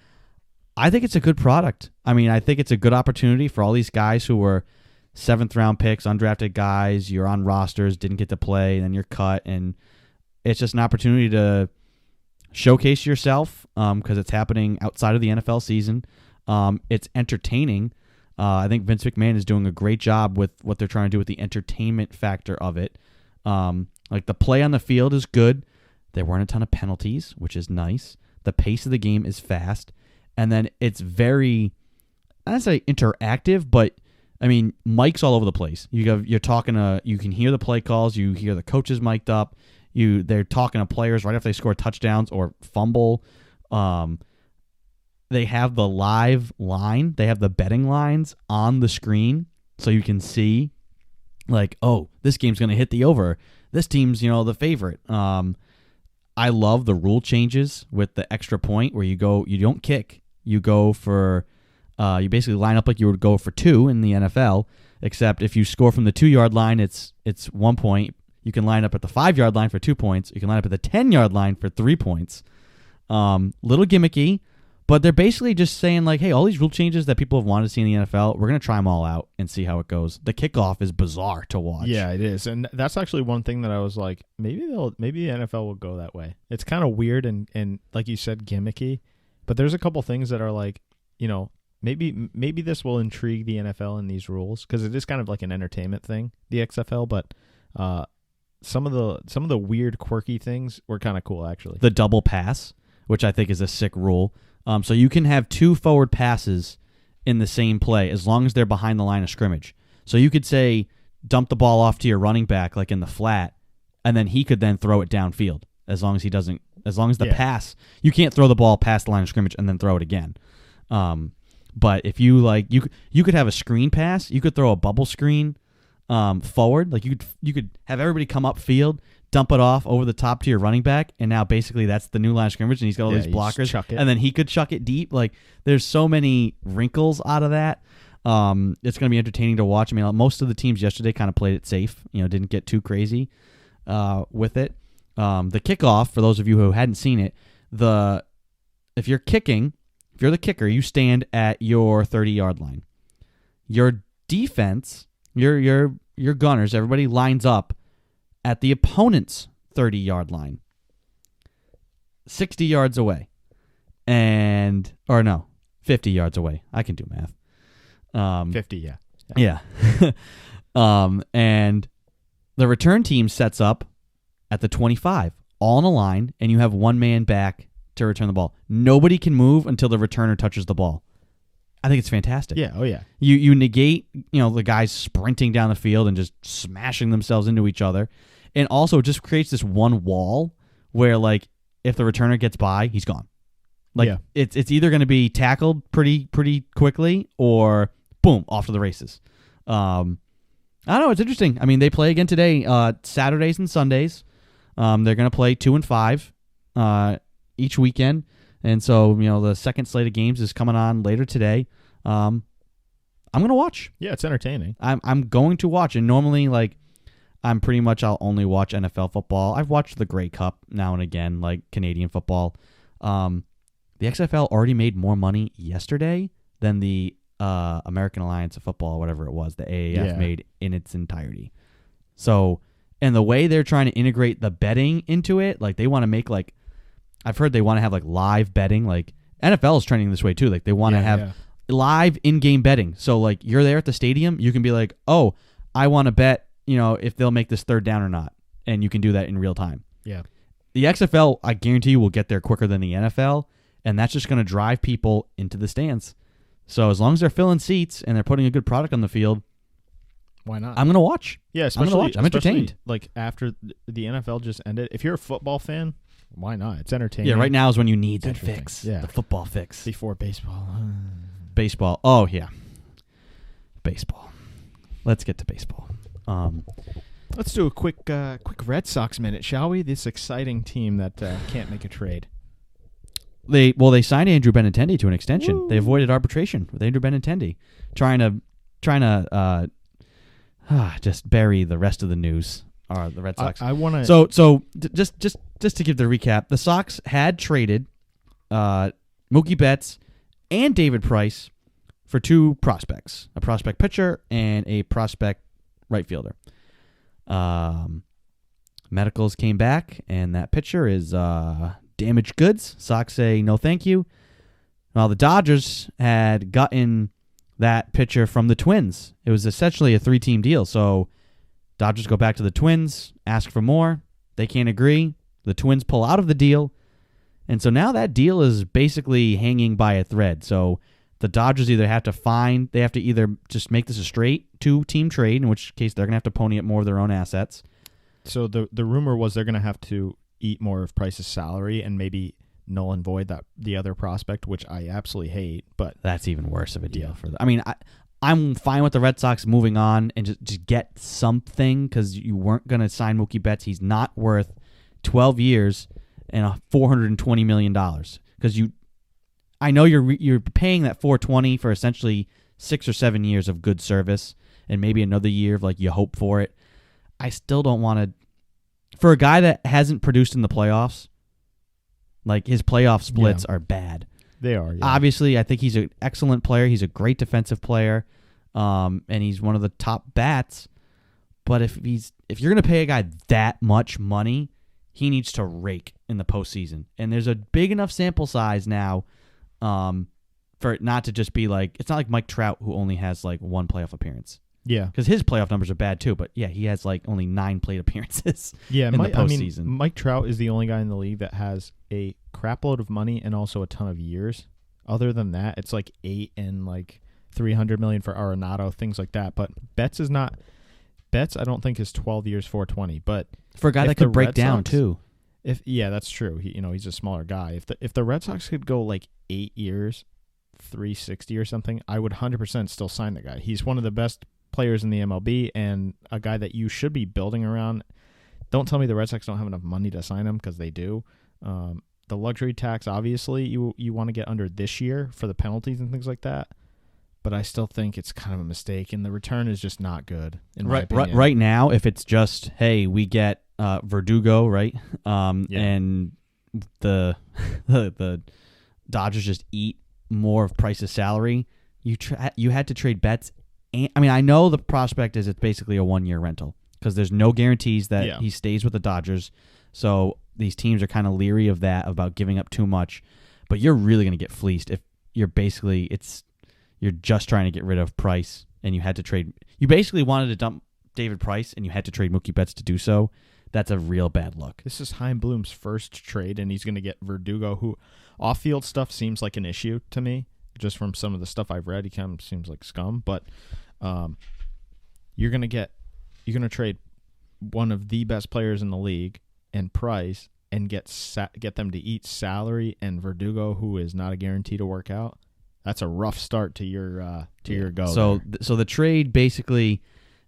I think it's a good product. I mean, I think it's a good opportunity for all these guys who were 7th round picks, undrafted guys. You're on rosters, didn't get to play, and then you're cut, and it's just an opportunity to showcase yourself because it's happening outside of the NFL season. It's entertaining. I think Vince McMahon is doing a great job with what they're trying to do with the entertainment factor of it. Like the play on the field is good. There weren't a ton of penalties, which is nice. The pace of the game is fast. And then it's very, I don't say interactive, but I mean, mics all over the place. You're talking to, you can hear the play calls. You hear the coaches mic'd up. They're talking to players right after they score touchdowns or fumble. They have the live line. They have the betting lines on the screen, so you can see, like, oh, this game's going to hit the over. This team's, the favorite. I love the rule changes with the extra point where you don't kick. You go for, you basically line up like you would go for 2 in the NFL, except if you score from the 2-yard line, it's 1 point. You can line up at the 5-yard line for 2 points. You can line up at the 10-yard line for 3 points. Little gimmicky. But they're basically just saying, like, hey, all these rule changes that people have wanted to see in the NFL, we're going to try them all out and see how it goes. The kickoff is bizarre to watch. Yeah, it is. And that's actually one thing that I was like, maybe the NFL will go that way. It's kind of weird and like you said, gimmicky. But there's a couple things that are like, Maybe this will intrigue the NFL in these rules because it is kind of like an entertainment thing, the XFL. But some of the weird, quirky things were kind of cool, actually. The double pass, which I think is a sick rule. So you can have 2 forward passes in the same play as long as they're behind the line of scrimmage. So you could say dump the ball off to your running back like in the flat, and then he could then throw it downfield as long as he doesn't. As long as the pass, you can't throw the ball past the line of scrimmage and then throw it again. But if you like, you could have a screen pass. You could throw a bubble screen forward. Like you could have everybody come up field, dump it off over the top to your running back, and now basically that's the new line of scrimmage, and he's got all these blockers, and then he could chuck it deep. Like there's so many wrinkles out of that. It's going to be entertaining to watch. I mean, most of the teams yesterday kind of played it safe. Didn't get too crazy with it. The kickoff, for those of you who hadn't seen it, if you're the kicker, you stand at your 30-yard line. Your defense, your gunners, everybody lines up at the opponent's 30-yard line, 60 yards away, 50 yards away. I can do math. 50, yeah. Yeah. And the return team sets up at the 25, all in a line, and you have one man back to return the ball. Nobody can move until the returner touches the ball. I think it's fantastic. Yeah, oh yeah. You negate, the guys sprinting down the field and just smashing themselves into each other. And also it just creates this one wall where, like, if the returner gets by, he's gone. Like, it's either going to be tackled pretty quickly or, boom, off to the races. I don't know. It's interesting. I mean, they play again today, Saturdays and Sundays. They're going to play 2 and 5 each weekend. And so, the second slate of games is coming on later today. I'm going to watch. Yeah, it's entertaining. I'm going to watch. And normally, like, I'll only watch NFL football. I've watched the Grey Cup now and again, like Canadian football. The XFL already made more money yesterday than the American Alliance of Football, whatever it was, the AAF made in its entirety. So, and the way they're trying to integrate the betting into it, like they want to make like, I've heard they want to have like live betting. Like NFL is trending this way too. Like they want to have live in-game betting. So like you're there at the stadium, you can be like, oh, I want to bet, if they'll make this third down or not. And you can do that in real time. Yeah. The XFL, I guarantee you, will get there quicker than the NFL. And that's just going to drive people into the stands. So as long as they're filling seats and they're putting a good product on the field, why not? I'm going to watch. Yeah, especially, I'm going to watch. I'm entertained. Like after the NFL just ended, if you're a football fan, why not? It's entertaining. Yeah, right now is when you need that fix. Yeah. The football fix. Before baseball. Baseball. Oh, yeah. Baseball. Let's get to baseball. Let's do a quick Red Sox minute, shall we? This exciting team that can't make a trade. They signed Andrew Benintendi to an extension. Woo. They avoided arbitration with Andrew Benintendi, trying to just bury the rest of the news. The Red Sox. I want to. So just to give the recap, the Sox had traded Mookie Betts and David Price for 2 prospects, a prospect pitcher and a prospect right fielder. Medicals came back, and that pitcher is damaged goods. Sox say no thank you. Well, the Dodgers had gotten that pitcher from the Twins. It was essentially a 3-team deal. So Dodgers go back to the Twins, ask for more. They can't agree. The Twins pull out of the deal. And so now that deal is basically hanging by a thread. So the Dodgers they have to either just make this a straight 2-team trade, in which case they're going to have to pony up more of their own assets. So the rumor was they're going to have to eat more of Price's salary and maybe null and void the other prospect, which I absolutely hate. But that's even worse of a deal for them. I mean, I'm fine with the Red Sox moving on and just get something because you weren't going to sign Mookie Betts. He's not worth 12 years and $420 million because I know you're paying that $420 for essentially 6 or 7 years of good service and maybe another year of like you hope for it. I still don't want to. For a guy that hasn't produced in the playoffs, like his playoff splits are bad. They are. Yeah. Obviously, I think he's an excellent player. He's a great defensive player, and he's one of the top bats. But if you're going to pay a guy that much money, he needs to for the postseason. And there's a big enough sample size now for for it not to just be like, it's not like Mike Trout who only has like one playoff appearance. Yeah. Because his playoff numbers are bad too, but yeah, he has like only 9 plate appearances Yeah, in the postseason. Mike Trout is the only guy in the league that has a crapload of money and also a ton of years. Other than that, it's like 8 and like $300 million for Arenado, things like that. But Betts is not. Betts, I don't think is 12 years, 420. But for a guy that could break down too. Yeah, that's true. He's a smaller guy. If the Red Sox could go like 8 years, 360 or something, I would 100% still sign the guy. He's one of the best players in the MLB and a guy that you should be building around. Don't tell me the Red Sox don't have enough money to sign him, because they do. The luxury tax, obviously, you want to get under this year for the penalties and things like that. But I still think it's kind of a mistake, and the return is just not good. In my opinion. Right now, if it's just, hey, we get Verdugo, right, and the the Dodgers just eat more of Price's salary, you had to trade Betts. I mean, I know the prospect is it's basically a 1-year rental because there's no guarantees that he stays with the Dodgers. So these teams are kind of leery of that, about giving up too much. But you're really going to get fleeced if you're basically you're just trying to get rid of Price, and you had to trade. You basically wanted to dump David Price, and you had to trade Mookie Betts to do so. That's a real bad look. This is Chaim Bloom's first trade, and he's going to get Verdugo, who off-field stuff seems like an issue to me. Just from some of the stuff I've read, he kind of seems like scum. But you're going to trade one of the best players in the league and Price, and get them to eat salary, and Verdugo, who is not a guarantee to work out. That's a rough start to your go. So the trade basically,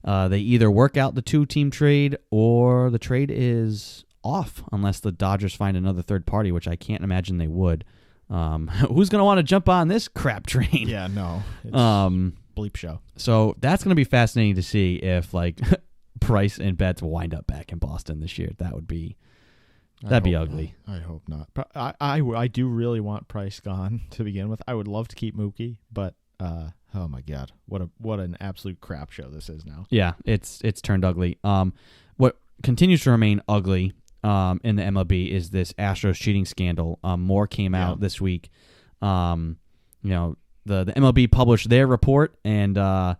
they either work out the 2-team trade, or the trade is off unless the Dodgers find another third party, which I can't imagine they would. Who's going to want to jump on this crap train? Yeah, no. It's bleep show. So that's going to be fascinating to see if like Price and Betts wind up back in Boston this year. That'd be ugly. I hope not. But I do really want Price gone to begin with. I would love to keep Mookie, but oh my God, what an absolute crap show this is now. Yeah, it's turned ugly. What continues to remain ugly in the MLB is this Astros cheating scandal. More came out this week. The MLB published their report, and the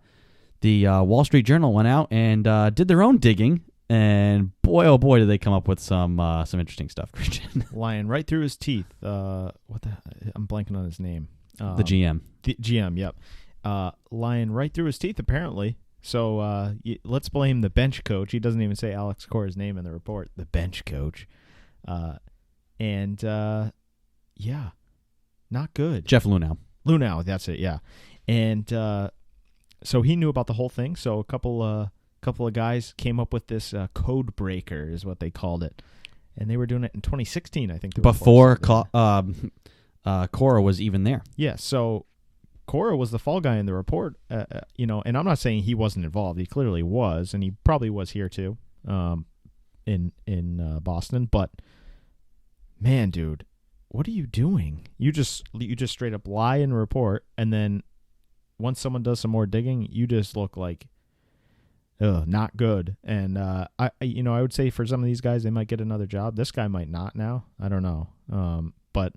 Wall Street Journal went out and did their own digging. And boy, oh boy, did they come up with some interesting stuff, Christian. Lying right through his teeth. I'm blanking on his name. The GM. The GM, yep. Lying right through his teeth, apparently. So let's blame the bench coach. He doesn't even say Alex Cora's name in the report. The bench coach. Not good. Jeff Lunau. Lunau, that's it, yeah. And so he knew about the whole thing. So a couple of guys came up with this code breaker, is what they called it. And they were doing it in 2016, I think. Before Cora was even there. Yeah, so Cora was the fall guy in the report, and I'm not saying he wasn't involved. He clearly was, and he probably was here too, in Boston. But man, dude, what are you doing? You just straight up lie in a report, and then once someone does some more digging, you just look like, not good. And I would say for some of these guys, they might get another job. This guy might not now. I don't know. But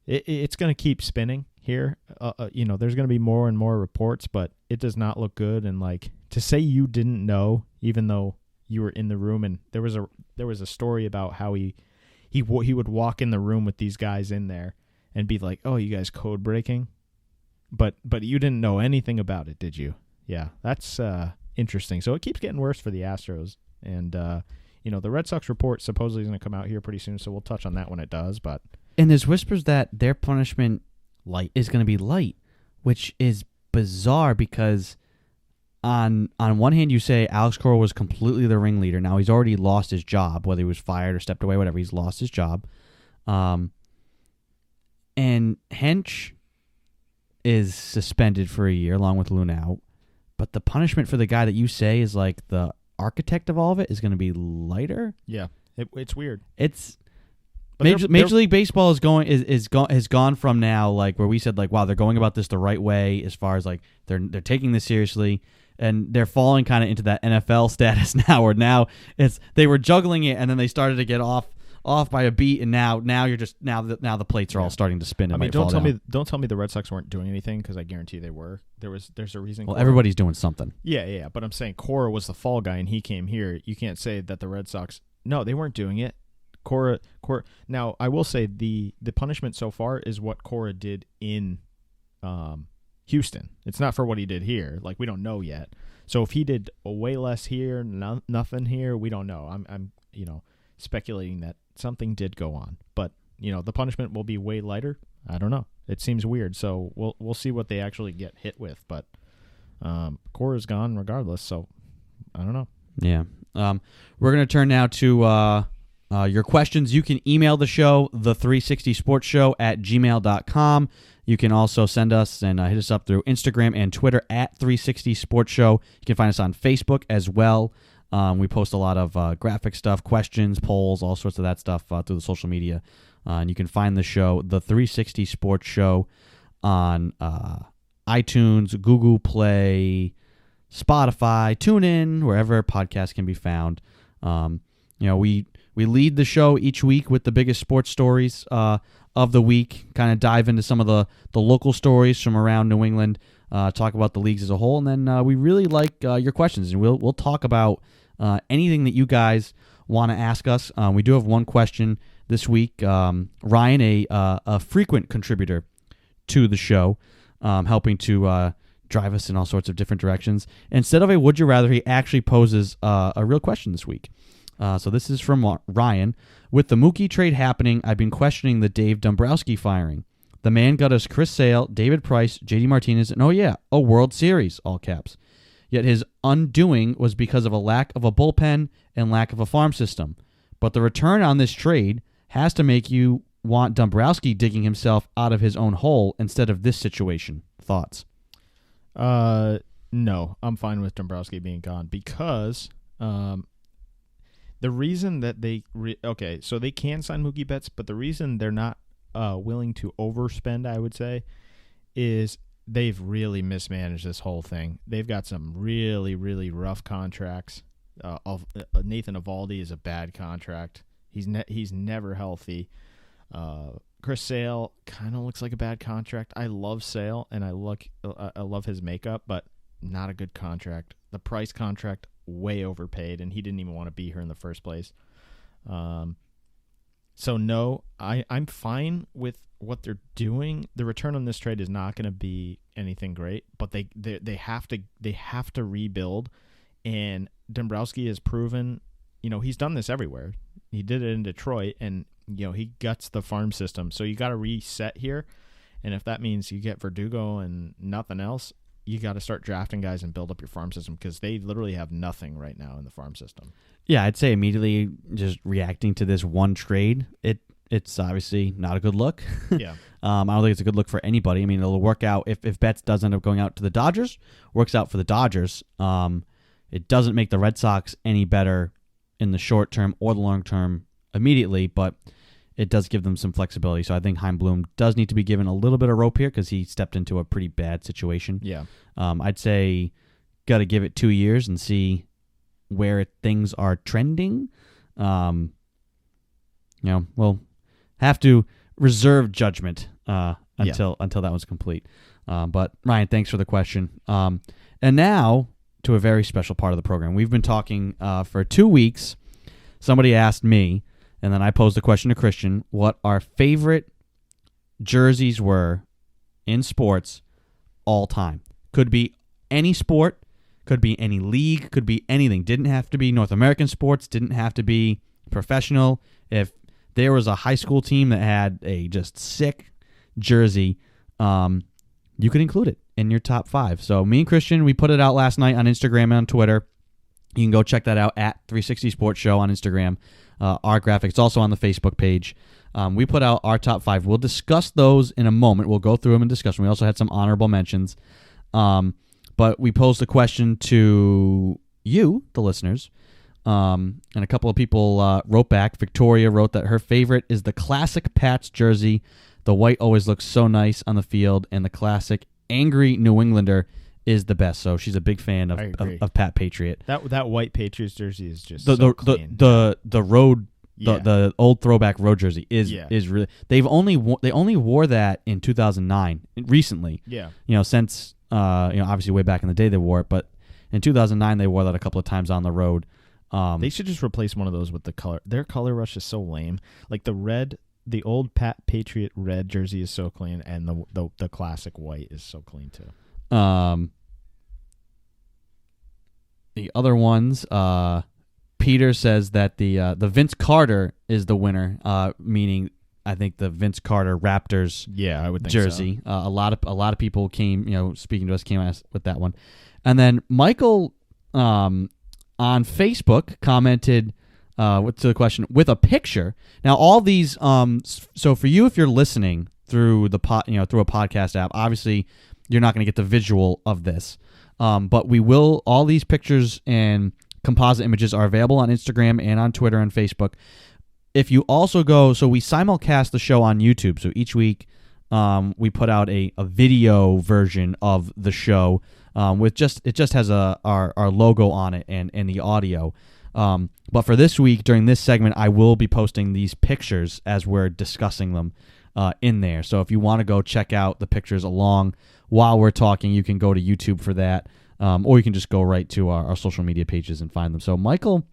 it's going to keep spinning here. There's going to be more and more reports, but it does not look good. And like, to say you didn't know, even though you were in the room, and there was a story about how he would walk in the room with these guys in there and be like, "Oh, you guys code breaking," but you didn't know anything about it, did you? Yeah, that's interesting. So it keeps getting worse for the Astros, and the Red Sox report supposedly is going to come out here pretty soon, so we'll touch on that when it does. But there's whispers that their punishment is going to be light, which is bizarre because on one hand you say Alex Cora was completely the ringleader. Now he's already lost his job, whether he was fired or stepped away, whatever. He's lost his job, and Hench is suspended for a year along with Lunau. But the punishment for the guy that you say is like the architect of all of it is going to be lighter. Yeah, it's weird. It's Major League Baseball has gone from now like where we said like, wow, they're going about this the right way as far as like they're taking this seriously, and they're falling kind of into that NFL status now, where now they were juggling it and then they started to get off off by a beat, and now you're just now the plates are all starting to spin. And I mean, don't tell me the Red Sox weren't doing anything, because I guarantee they were. There's a reason. Well, everybody's doing something. Yeah. But I'm saying Cora was the fall guy, and he came here. You can't say that the Red Sox. No, they weren't doing it. Cora. Now, I will say the punishment so far is what Cora did in Houston. It's not for what he did here. Like, we don't know yet. So if he did way less here, nothing here, we don't know. I'm speculating that something did go on, but the punishment will be way lighter. I don't know. It seems weird. So we'll see what they actually get hit with. But Cora's gone regardless. So I don't know. Yeah. We're gonna turn now to your questions. You can email the show, the360sportshow@gmail.com. You can also send us and hit us up through Instagram and Twitter @360sportshow. You can find us on Facebook as well. We post a lot of graphic stuff, questions, polls, all sorts of that stuff through the social media. And you can find the show, The 360 Sports Show, on iTunes, Google Play, Spotify, TuneIn, wherever podcasts can be found. We lead the show each week with the biggest sports stories of the week, kind of dive into some of the local stories from around New England, talk about the leagues as a whole, and then we really like your questions, and we'll talk about anything that you guys want to ask us. We do have one question this week. Ryan, a frequent contributor to the show, helping to drive us in all sorts of different directions. Instead of a would you rather, he actually poses a real question this week. So this is from Ryan. With the Mookie trade happening, I've been questioning the Dave Dombrowski firing. The man got us Chris Sale, David Price, JD Martinez, and a World Series, all caps. Yet his undoing was because of a lack of a bullpen and lack of a farm system. But the return on this trade has to make you want Dombrowski digging himself out of his own hole instead of this situation. Thoughts? No, I'm fine with Dombrowski being gone because the reason that so they can sign Mookie Betts, but the reason they're not willing to overspend, I would say, is they've really mismanaged this whole thing. They've got some really, really rough contracts. Nathan Eovaldi is a bad contract. He's never healthy. Chris Sale kind of looks like a bad contract. I love Sale, and I love his makeup, but not a good contract. The Price contract, way overpaid, and he didn't even want to be here in the first place. So no, I'm fine with what they're doing. The return on this trade is not going to be anything great, but they have to rebuild. And Dombrowski has proven, he's done this everywhere. He did it in Detroit, and he guts the farm system. So you got to reset here, and if that means you get Verdugo and nothing else, you got to start drafting guys and build up your farm system, because they literally have nothing right now in the farm system. Yeah, I'd say immediately just reacting to this one trade, it's obviously not a good look. Yeah. I don't think it's a good look for anybody. I mean, it'll work out if Betts does end up going out to the Dodgers, works out for the Dodgers. It doesn't make the Red Sox any better in the short term or the long term immediately, but it does give them some flexibility. So I think Chaim Bloom does need to be given a little bit of rope here because he stepped into a pretty bad situation. Yeah. I'd say got to give it 2 years and see where things are trending. We'll have to reserve judgment until that was complete. But Ryan, thanks for the question. And now to a very special part of the program. We've been talking for 2 weeks. Somebody asked me, and then I posed a question to Christian, what our favorite jerseys were in sports all time. Could be any sport, could be any league, could be anything. Didn't have to be North American sports, didn't have to be professional. If there was a high school team that had a just sick jersey, you could include it in your top 5. So me and Christian, we put it out last night on Instagram and on Twitter. You can go check that out at 360 Sports Show on Instagram. Our graphic, it's also on the Facebook page. We put out our top 5. We'll discuss those in a moment. We'll go through them and discuss them. We also had some honorable mentions. But we posed a question to you, the listeners, and a couple of people wrote back. Victoria wrote that her favorite is the classic Pats jersey. The white always looks so nice on the field, and the classic angry New Englander is the best. So she's a big fan of Pat Patriot. That white Patriots jersey is just the so clean. The road Yeah. The old throwback road jersey is really. They only wore that in 2009 recently. Yeah. Since obviously way back in the day they wore it, but in 2009 they wore that a couple of times on the road. They should just replace one of those with the color. Their color rush is so lame. Like the old Patriot red jersey is so clean, and the classic white is so clean too. The other ones, Peter says that the Vince Carter is the winner, meaning I think the Vince Carter Raptors I would think jersey. so. A lot of people came, speaking to us, came with that one. And then Michael on Facebook commented to the question with a picture. Now all these so for you, if you're listening through the through a podcast app, obviously you're not going to get the visual of this. But we will, all these pictures and composite images are available on Instagram and on Twitter and Facebook. If you also go, so we simulcast the show on YouTube. So each week we put out a video version of the show it just has our logo on it and the audio. But for this week, during this segment, I will be posting these pictures as we're discussing them in there. So if you want to go check out the pictures along while we're talking, you can go to YouTube for that, or you can just go right to our social media pages and find them. So Michael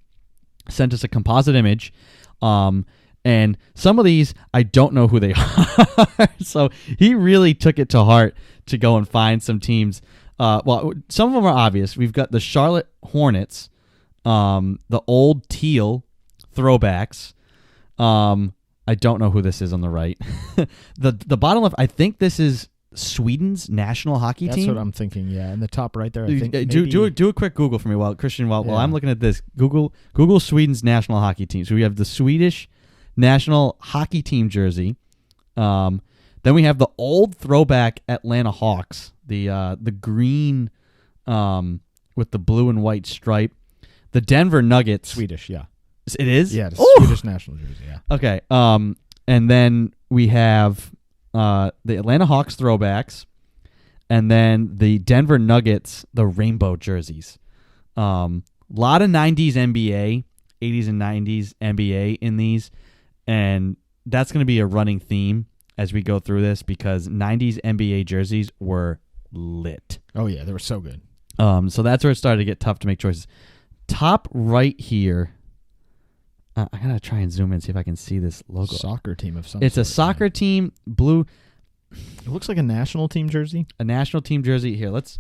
sent us a composite image, and some of these, I don't know who they are. So he really took it to heart to go and find some teams. Well, some of them are obvious. We've got the Charlotte Hornets, the old teal throwbacks. I don't know who this is on the right. The bottom left, I think this is Sweden's national hockey team. That's what I'm thinking. Yeah, in the top right there, I think. Do a quick Google for me, while I'm looking at this. Google Sweden's national hockey team. So we have the Swedish national hockey team jersey. Then we have the old throwback Atlanta Hawks, the green with the blue and white stripe. The Denver Nuggets. Swedish, yeah. It is? Yeah, the Swedish national jersey, yeah. Okay. And then we have the Atlanta Hawks throwbacks, and then the Denver Nuggets, the rainbow jerseys. Lot of 90s NBA, 80s and 90s NBA in these, and that's going to be a running theme as we go through this because 90s NBA jerseys were lit. Oh, yeah, they were so good. So that's where it started to get tough to make choices. Top right here, I gotta try and zoom in and see if I can see this logo. Soccer team of some It's sort. a soccer team, blue. It looks like a national team jersey. A national team jersey. Here, let's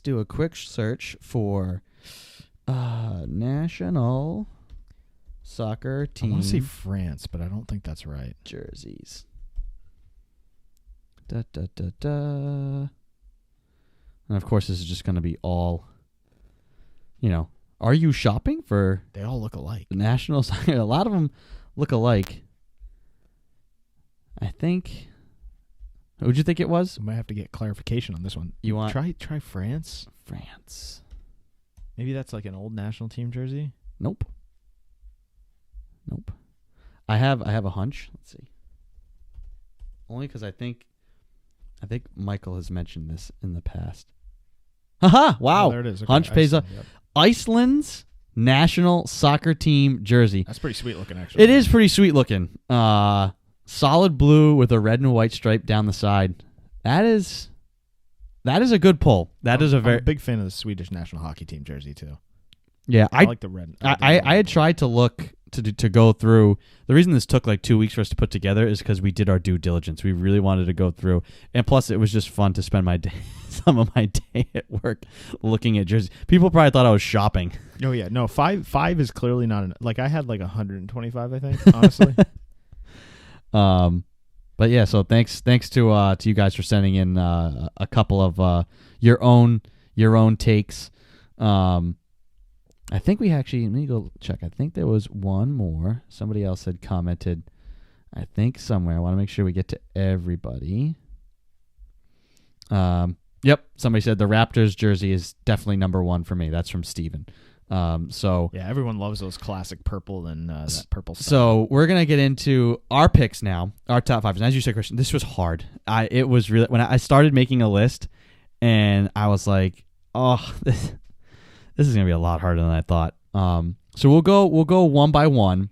do a quick search for national soccer team. I want to say France, but I don't think that's right. Jerseys. And of course, this is just going to be all, are you shopping for... They all look alike. The national soccer? A lot of them look alike. I think... Who'd you think it was? I might have to get clarification on this one. You want... Try France? France. Maybe that's like an old national team jersey? Nope. I have a hunch. Let's see. Only because I think Michael has mentioned this in the past. Haha! Wow. Oh, there it is. Okay, Hunch pays up. Yep. Iceland's national soccer team jersey. That's pretty sweet looking, actually. It is pretty sweet looking. Solid blue with a red and white stripe down the side. That is a good pull. I'm a big fan of the Swedish national hockey team jersey too. Yeah, I like the red. I had tried to look to go through. The reason this took like 2 weeks for us to put together is because we did our due diligence. We really wanted to go through, and plus it was just fun to spend my day, some of my day at work looking at jerseys. People probably thought I was shopping. Oh yeah, no, five is clearly not enough. Like I had like 125, I think, honestly. But yeah, so thanks to you guys for sending in a couple of your own takes. I think we actually, let me go check. I think there was one more. Somebody else had commented, I think somewhere. I want to make sure we get to everybody. Yep, somebody said the Raptors jersey is definitely number one for me. That's from Steven. So yeah, everyone loves those classic purple and that purple stuff. So we're gonna get into our picks now, our top five. And as you said, Christian, this was hard. It was really, when I started making a list, and I was like, oh, this is gonna be a lot harder than I thought. So we'll go one by one.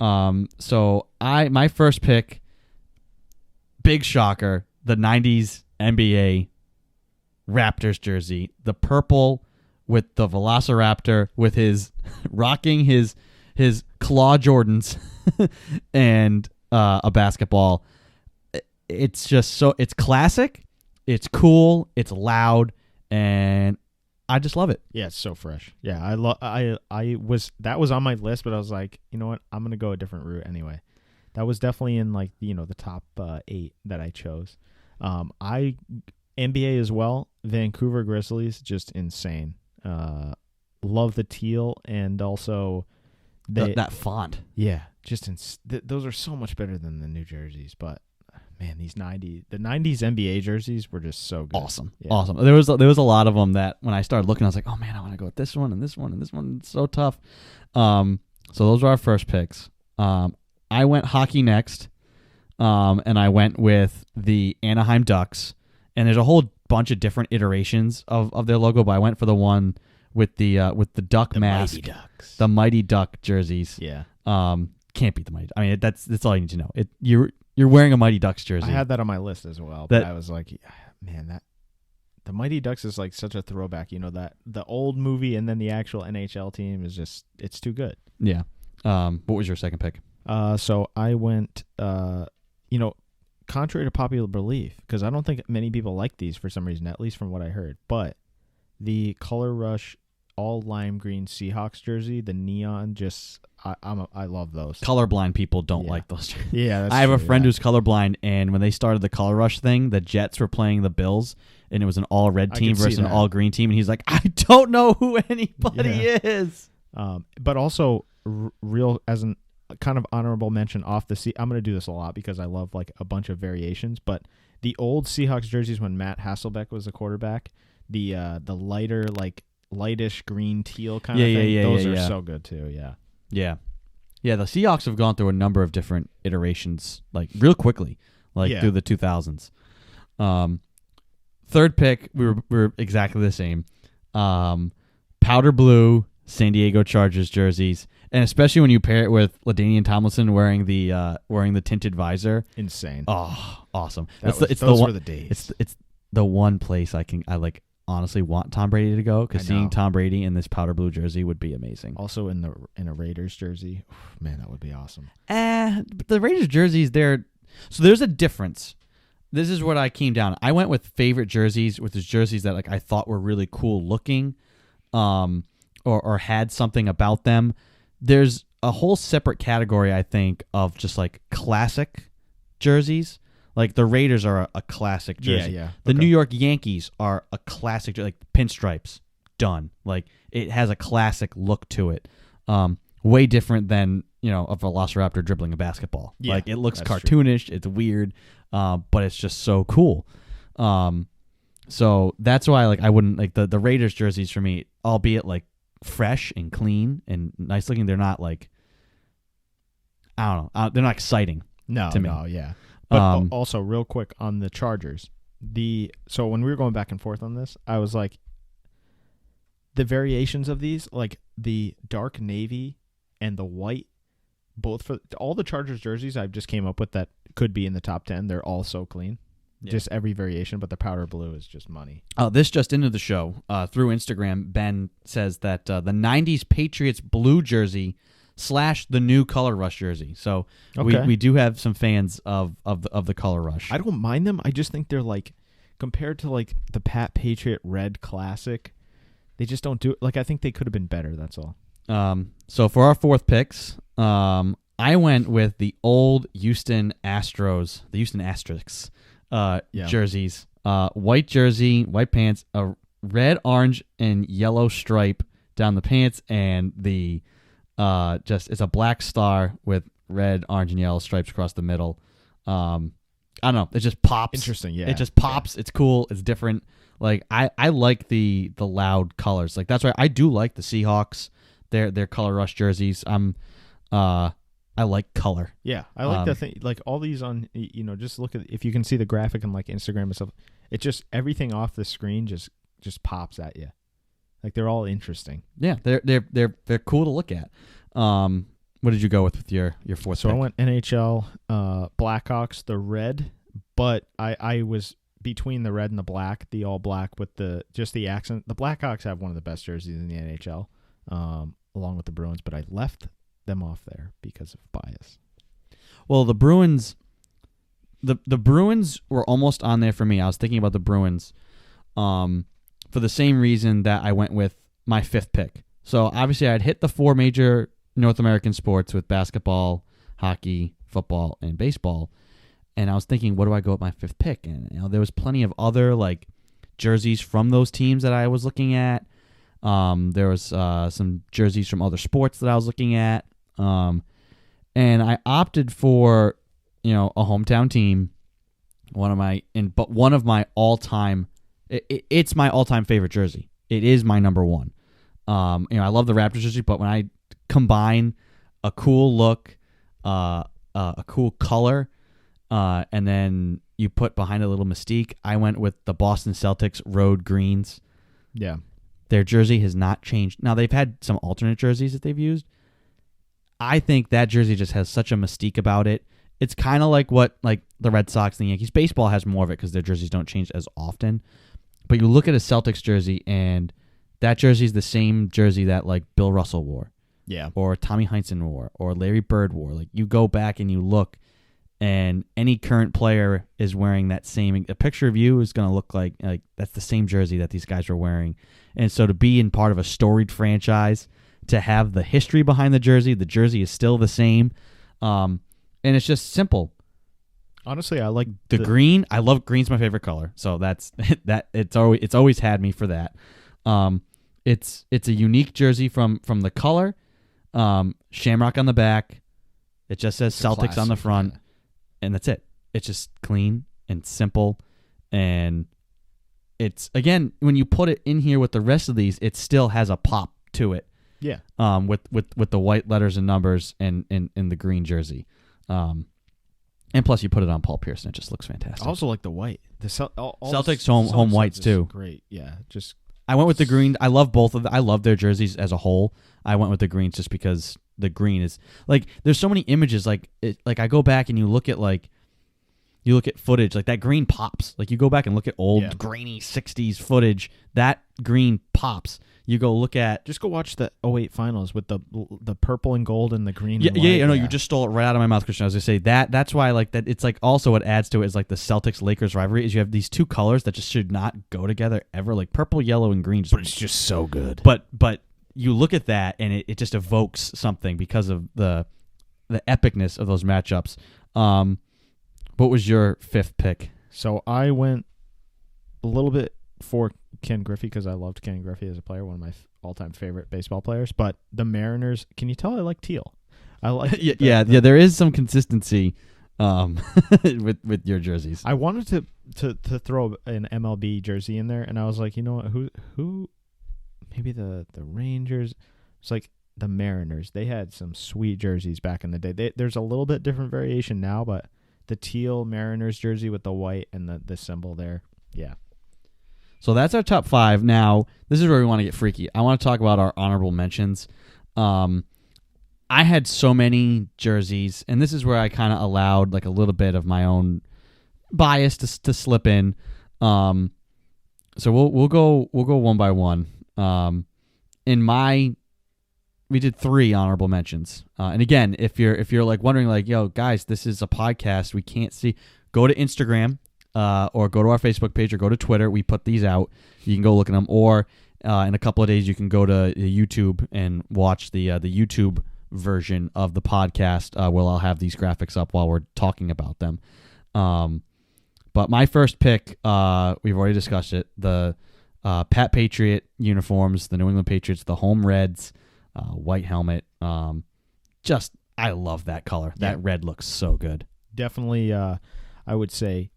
So my first pick, big shocker, the 90s NBA Raptors jersey, the purple with the Velociraptor with his rocking his claw Jordans and a basketball. It's just it's classic, it's cool, it's loud, and I just love it. Yeah, it's so fresh. Yeah, that was on my list, but I was like, you know what? I'm gonna go a different route anyway. That was definitely in like the top 8 that I chose. I NBA as well. Vancouver Grizzlies, just insane. Love the teal and also that font. Yeah, just those are so much better than the New Jerseys. But man, the 90s NBA jerseys were just so good. Awesome. Yeah. Awesome. There was a lot of them that when I started looking, I was like, oh man, I want to go with this one and this one and this one. It's so tough. So those were our first picks. I went hockey next, and I went with the Anaheim Ducks. And there's a whole bunch of different iterations of their logo, but I went for the one with the duck mask, Mighty Ducks. the Mighty Duck jerseys. Yeah. Can't beat the Mighty. I mean, that's all you need to know. You're wearing a Mighty Ducks jersey. I had that on my list as well, but I was like, man, the Mighty Ducks is like such a throwback. That the old movie and then the actual NHL team is just, it's too good. Yeah. What was your second pick? So I went, contrary to popular belief, because I don't think many people like these for some reason, at least from what I heard, but the Color Rush all lime green Seahawks jersey, the neon, I love those. Colorblind people don't like those jerseys. Yeah, that's I have true, a friend who's colorblind, and when they started the Color Rush thing, the Jets were playing the Bills, and it was an all red team versus an all green team, and he's like, I don't know who anybody is. But also, real as an kind of honorable mention off the I'm going to do this a lot because I love like a bunch of variations, but the old Seahawks jerseys when Matt Hasselbeck was the quarterback, the lighter, like lightish green teal kind of thing, those are so good too. Yeah, the Seahawks have gone through a number of different iterations, like real quickly, through the 2000s. Third pick, we were exactly the same. Powder blue San Diego Chargers jerseys, and especially when you pair it with LaDainian Tomlinson wearing the tinted visor. Insane. Oh, awesome. Those were the days. It's the one place I honestly want Tom Brady to go, because seeing Tom Brady in this powder blue jersey would be amazing. Also in a Raiders jersey, man, that would be awesome. But the Raiders jerseys, so there's a difference. This is what I came down. I went with favorite jerseys, with these jerseys that I thought were really cool looking, or had something about them. There's a whole separate category, I think, of just classic jerseys. Like the Raiders are a classic jersey. Yeah. The New York Yankees are a classic, pinstripes. Done. It has a classic look to it. Way different than a Velociraptor dribbling a basketball. Yeah, it looks cartoonish. True. It's weird, but it's just so cool. So that's why I wouldn't the Raiders jerseys for me, albeit fresh and clean and nice looking. They're not I don't know. They're not exciting. To me. No, yeah. But also, real quick on the Chargers, so when we were going back and forth on this, I was like, the variations of these, the dark navy and the white, both for all the Chargers jerseys I've just came up with that could be in the top 10. They're all so clean, just every variation. But the powder blue is just money. This just into the show through Instagram. Ben says that the '90s Patriots blue jersey / the new Color Rush jersey. So we do have some fans of the Color Rush. I don't mind them. I just think they're compared to the Pat Patriot Red Classic, they just don't do it. I think they could have been better. That's all. So for our fourth picks, I went with the old Houston Astros, the Houston Asterix jerseys. White jersey, white pants, a red, orange, and yellow stripe down the pants, and the it's a black star with red, orange, and yellow stripes across the middle. I don't know. It just pops. Interesting, yeah. It just pops. Yeah. It's cool. It's different. I like the loud colors. That's why I do like the Seahawks. Their Color Rush jerseys. I like color. Yeah, I like that thing. All these on, just look at, if you can see the graphic on Instagram and stuff. It just, everything off the screen just pops at you. Like they're all interesting. Yeah, they're cool to look at. What did you go with your fourth? So pick? I went NHL, Blackhawks, the red, but I was between the red and the black, the all black with the accent. The Blackhawks have one of the best jerseys in the NHL, along with the Bruins, but I left them off there because of bias. Well, the Bruins, the Bruins were almost on there for me. I was thinking about the Bruins, for the same reason that I went with my fifth pick. So obviously, I'd hit the 4 major North American sports with basketball, hockey, football, and baseball. And I was thinking, what do I go with my fifth pick? And there was plenty of other like jerseys from those teams that I was looking at. There was some jerseys from other sports that I was looking at. And I opted for, a hometown team. One of my all-time, it's my all-time favorite jersey. It is my number one. I love the Raptors jersey, but when I combine a cool look, a cool color, and then you put behind a little mystique, I went with the Boston Celtics road greens. Yeah. Their jersey has not changed. Now, they've had some alternate jerseys that they've used. I think that jersey just has such a mystique about it. It's kind of like what the Red Sox and the Yankees. Baseball has more of it because their jerseys don't change as often. But you look at a Celtics jersey, and that jersey is the same jersey that Bill Russell wore. Yeah. Or Tommy Heinsohn wore, or Larry Bird wore. You go back and you look, and any current player is wearing that same. A picture of you is going to look like that's the same jersey that these guys were wearing. And so to be in part of a storied franchise, to have the history behind the jersey is still the same, and it's just simple. Honestly, I like the green. I love green's my favorite color, so that's that. It's always had me for that. It's a unique jersey from the color. Shamrock on the back. It just says Celtics on the front, and that's it. It's just clean and simple, and it's, again, when you put it in here with the rest of these, it still has a pop to it. Yeah. With the white letters and numbers and the green jersey, and plus you put it on Paul Pierce, and it just looks fantastic. I also like the white. The Celtics home whites too. Great. Yeah. Just. I went with the green. I love both of them. I love their jerseys as a whole. I went with the greens just because the green is there's so many images. I go back and you look at footage, that green pops. You go back and look at old grainy 60s footage, that green pops. You go look at, just go watch the 2008 finals with the purple and gold and the green. Yeah, you just stole it right out of my mouth, Christian. I was gonna say that's why I like that. It's also what adds to it is the Celtics Lakers rivalry is you have these two colors that just should not go together ever, purple, yellow, and green. But it's just so good. But you look at that and it just evokes something because of the epicness of those matchups. What was your fifth pick? So I went a little bit for Ken Griffey because I loved Ken Griffey as a player, one of my all-time favorite baseball players. But the Mariners, can you tell I like teal? I like yeah. There is some consistency with your jerseys. I wanted to throw an MLB jersey in there, and I was like, you know what? Who? Maybe the Rangers. It's the Mariners. They had some sweet jerseys back in the day. There's a little bit different variation now, but the teal Mariners jersey with the white and the symbol there, yeah. So that's our top 5. Now, this is where we want to get freaky. I want to talk about our honorable mentions. I had so many jerseys, and this is where I kind of allowed a little bit of my own bias to slip in. So we'll go one by one. We did 3 honorable mentions. And again, if you're wondering yo guys, this is a podcast, we can't see, go to Instagram. Or go to our Facebook page or go to Twitter. We put these out. You can go look at them. Or in a couple of days, you can go to YouTube and watch the YouTube version of the podcast where I'll have these graphics up while we're talking about them. But my first pick, we've already discussed it, the Pat Patriot uniforms, the New England Patriots, the home reds, white helmet. I love that color. That red looks so good. Definitely, I would say,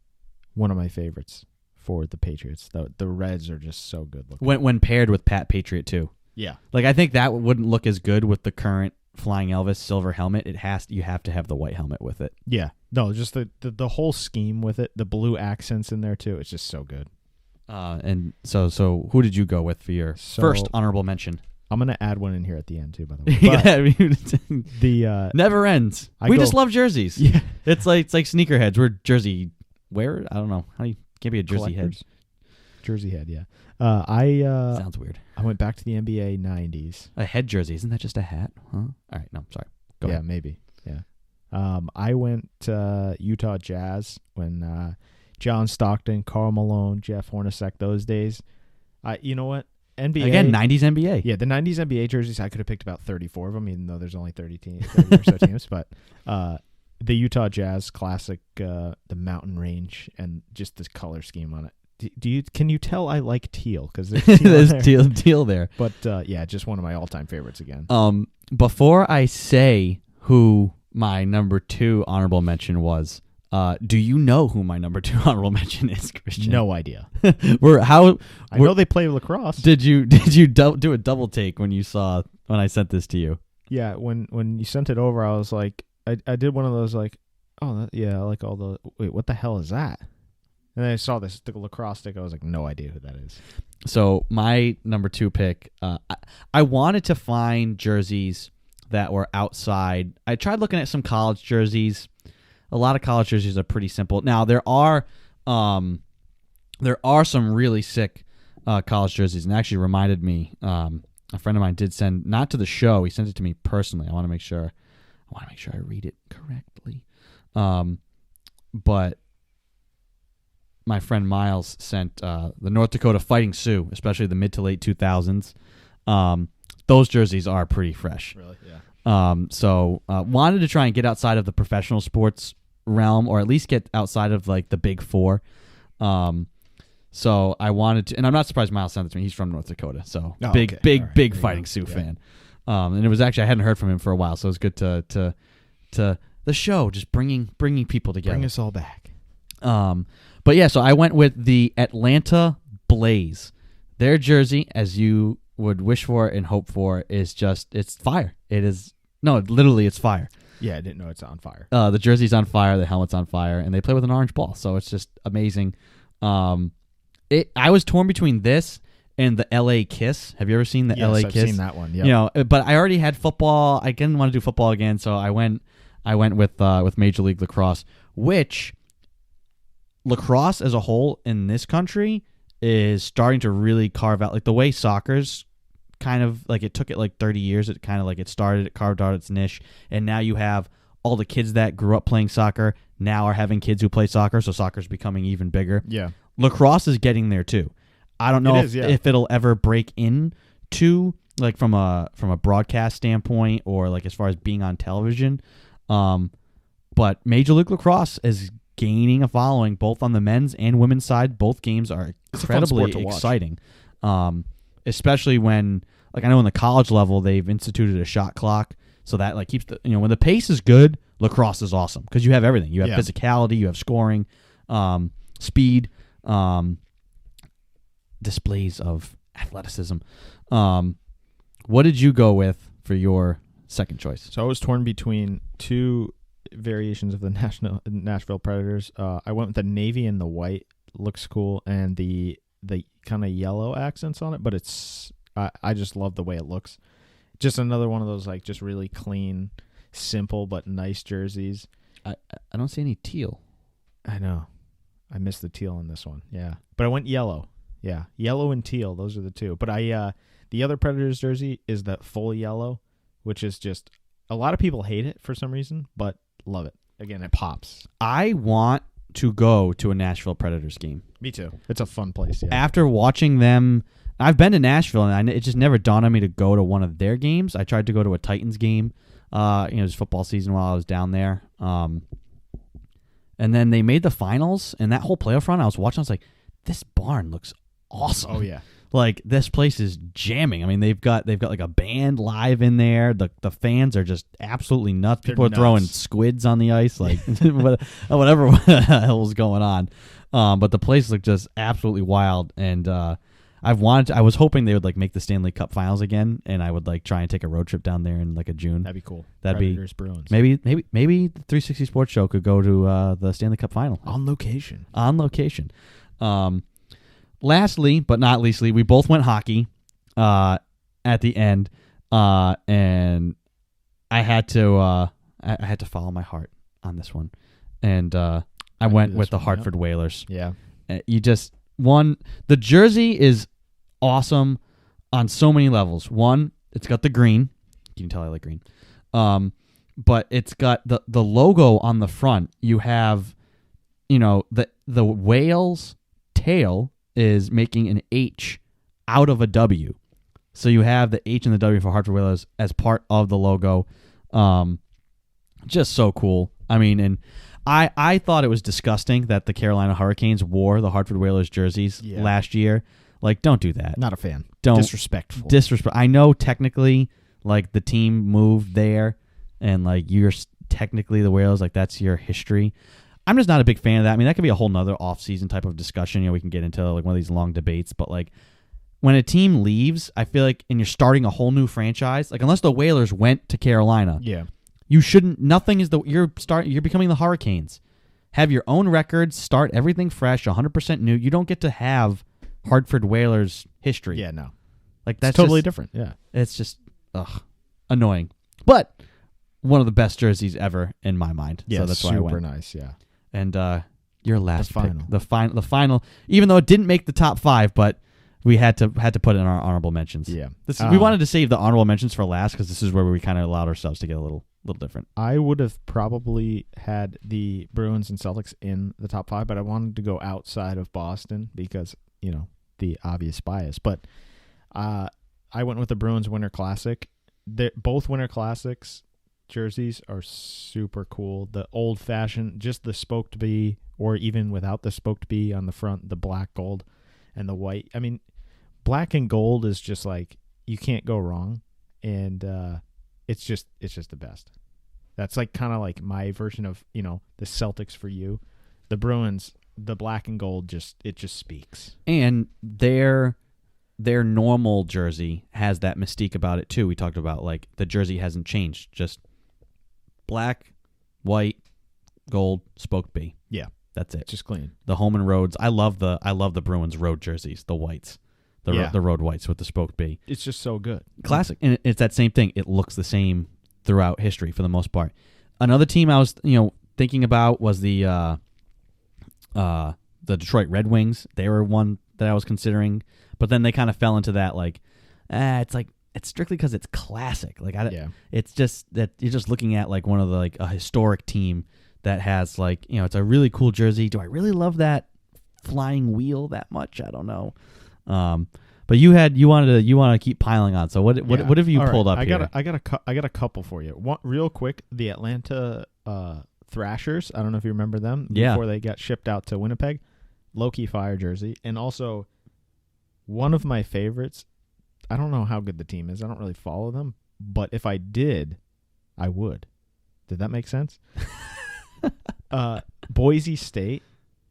one of my favorites for the Patriots. The reds are just so good looking. When paired with Pat Patriot too. Yeah. I think that wouldn't look as good with the current Flying Elvis silver helmet. You have to have the white helmet with it. Yeah. No, just the whole scheme with it, the blue accents in there too. It's just so good. And so who did you go with for your first honorable mention? I'm gonna add one in here at the end too, by the way. The never ends. We just love jerseys. Yeah, it's like sneakerheads. We're jersey wear. I don't know how you can't be a jersey head. Jersey head, yeah. Sounds weird. I went back to the NBA 90s. A head jersey, isn't that just a hat? Huh? All right, no, sorry. Go ahead. Maybe. Yeah. I went Utah Jazz when John Stockton, Karl Malone, Jeff Hornacek, those days. You know what? NBA again, 90s NBA. Yeah, the 90s NBA jerseys. I could have picked about 34 of them, even though there's only 30 or so teams. But the Utah Jazz classic, the mountain range, and just this color scheme on it. Can you tell I like teal? Because there's teal there. But just one of my all-time favorites again. Before I say who my number 2 honorable mention was, do you know who my number 2 honorable mention is, Christian? No idea. I know they play lacrosse. Did you do a double take when I sent this to you? Yeah, when you sent it over, I was like, I did one of those like, I like all the wait, what the hell is that? And then I saw the lacrosse stick. I was like, no idea who that is. So my number 2 pick, I wanted to find jerseys that were outside. I tried looking at some college jerseys. A lot of college jerseys are pretty simple. Now there are some really sick college jerseys, and actually reminded me. A friend of mine did send, not to the show. He sent it to me personally. I want to make sure I read it correctly. But my friend Miles sent the North Dakota Fighting Sioux, especially the mid to late 2000s. Those jerseys are pretty fresh. Really? Yeah. So wanted to try and get outside of the professional sports realm, or at least get outside of like the big 4. So I wanted to, and I'm not surprised Miles sent it to me. He's from North Dakota, so big Fighting Sioux fan. And it was actually, I hadn't heard from him for a while, so it was good to the show, just bringing people together. Bring us all back. But yeah, so I went with the Atlanta Blaze. Their jersey, as you would wish for and hope for, is just, it's fire. Literally it's fire. Yeah, I didn't know it's on fire. The jersey's on fire, the helmet's on fire, and they play with an orange ball, so it's just amazing. I was torn between this and the LA Kiss. Have you ever seen the LA Kiss? I've seen that one. Yeah. But I already had football. I didn't want to do football again, so I went with Major League Lacrosse, which lacrosse as a whole in this country is starting to really carve out, like the way soccer's kind of like, it took it like 30 years. It kind of like it carved out its niche, and now you have all the kids that grew up playing soccer now are having kids who play soccer, so soccer's becoming even bigger. Yeah. Lacrosse is getting there too. I don't know if it'll ever break into like from a broadcast standpoint, or like as far as being on television. But Major League Lacrosse is gaining a following both on the men's and women's side. Both games are incredibly exciting. Especially when, like, I know in the college level they've instituted a shot clock, so that like keeps the, when the pace is good, lacrosse is awesome because you have everything. You have physicality, you have scoring, speed, displays of athleticism. What did you go with for your second choice? So I was torn between 2 variations of the Nashville Predators. I went with the navy and the white. Looks cool, and the kind of yellow accents on it, but it's I just love the way it looks. Just another one of those like just really clean, simple but nice jerseys. I don't see any teal. I know. I missed the teal on this one. Yeah. But I went yellow. Yeah. Yellow and teal, those are the 2. But the other Predators jersey is that full yellow, which is just, a lot of people hate it for some reason, but love it. Again, it pops. I want to go to a Nashville Predators game. Me too. It's a fun place. Yeah. After watching them, I've been to Nashville, and it just never dawned on me to go to one of their games. I tried to go to a Titans game. It was football season while I was down there. And then they made the finals, and that whole playoff run I was watching, I was like, this barn looks awesome. Oh yeah. Like, this place is jamming. I mean, they've got like a band live in there. The fans are just absolutely nuts. People are throwing squids on the ice, like whatever the hell was going on. But the place looked just absolutely wild. And I was hoping they would like make the Stanley Cup Finals again, and I would like try and take a road trip down there in like a June. That'd be cool. Predators, Bruins. Maybe the 360 Sports Show could go to the Stanley Cup Final on location. lastly, but not leastly, we both went hockey at the end, and I had to follow my heart on this one, and I went with the Hartford Whalers. Yeah. You just the jersey is awesome on so many levels. One, it's got the green. You can tell I like green. But it's got the logo on the front. You have, the whale's tail is making an H out of a W. So you have the H and the W for Hartford Whalers as part of the logo. Just so cool. I mean, and I thought it was disgusting that the Carolina Hurricanes wore the Hartford Whalers jerseys last year. Like, don't do that. Not a fan. Don't Disrespectful. I know technically, like, the team moved there, and like you're technically the Whalers, like that's your history. I'm just not a big fan of that. I mean, that could be a whole nother off-season type of discussion. We can get into like one of these long debates, but like when a team leaves, I feel like, and you're starting a whole new franchise, like unless the Whalers went to Carolina, you shouldn't. Nothing is you're becoming the Hurricanes. Have your own records, start everything fresh, 100% new. You don't get to have Hartford Whalers history. Yeah, no, like that's it's totally different. Yeah, it's just annoying, but one of the best jerseys ever in my mind. Yeah, so that's super why I went. Nice. Yeah, and your last the final. pick, the final, even though it didn't make the top 5, but we had to put it in our honorable mentions. Yeah, We wanted to save the honorable mentions for last because this is where we kind of allowed ourselves to get a little different. I would have probably had the Bruins and Celtics in the top 5, but I wanted to go outside of Boston because the obvious bias. But I went with the Bruins Winter Classic. Both Winter Classics jerseys are super cool. The old-fashioned, just the spoked B, or even without the spoked B on the front, the black, gold, and the white. I mean, black and gold is just like, you can't go wrong, and it's just the best. That's like kind of like my version of, the Celtics for you. The Bruins, the black and gold, just speaks. And their normal jersey has that mystique about it too. We talked about like the jersey hasn't changed, just black, white, gold, spoked B. Yeah, that's it. Just clean. The home and roads. I love the Bruins road jerseys, the whites, the road whites with the spoked B. It's just so good. Classic, and it's that same thing. It looks the same throughout history for the most part. Another team I was thinking about was the Detroit Red Wings. They were one that I was considering, but then they kind of fell into that like, it's strictly because it's classic. Like, it's just that you're just looking at like one of the like a historic team that has like it's a really cool jersey. Do I really love that flying wheel that much? I don't know. But you want to keep piling on. So what have you pulled up here? I got a couple for you. One, real quick, the Atlanta Thrashers. I don't know if you remember them. Before they got shipped out to Winnipeg. Low-key fire jersey. And also, one of my favorites, I don't know how good the team is. I don't really follow them. But if I did, I would. Did that make sense? Boise State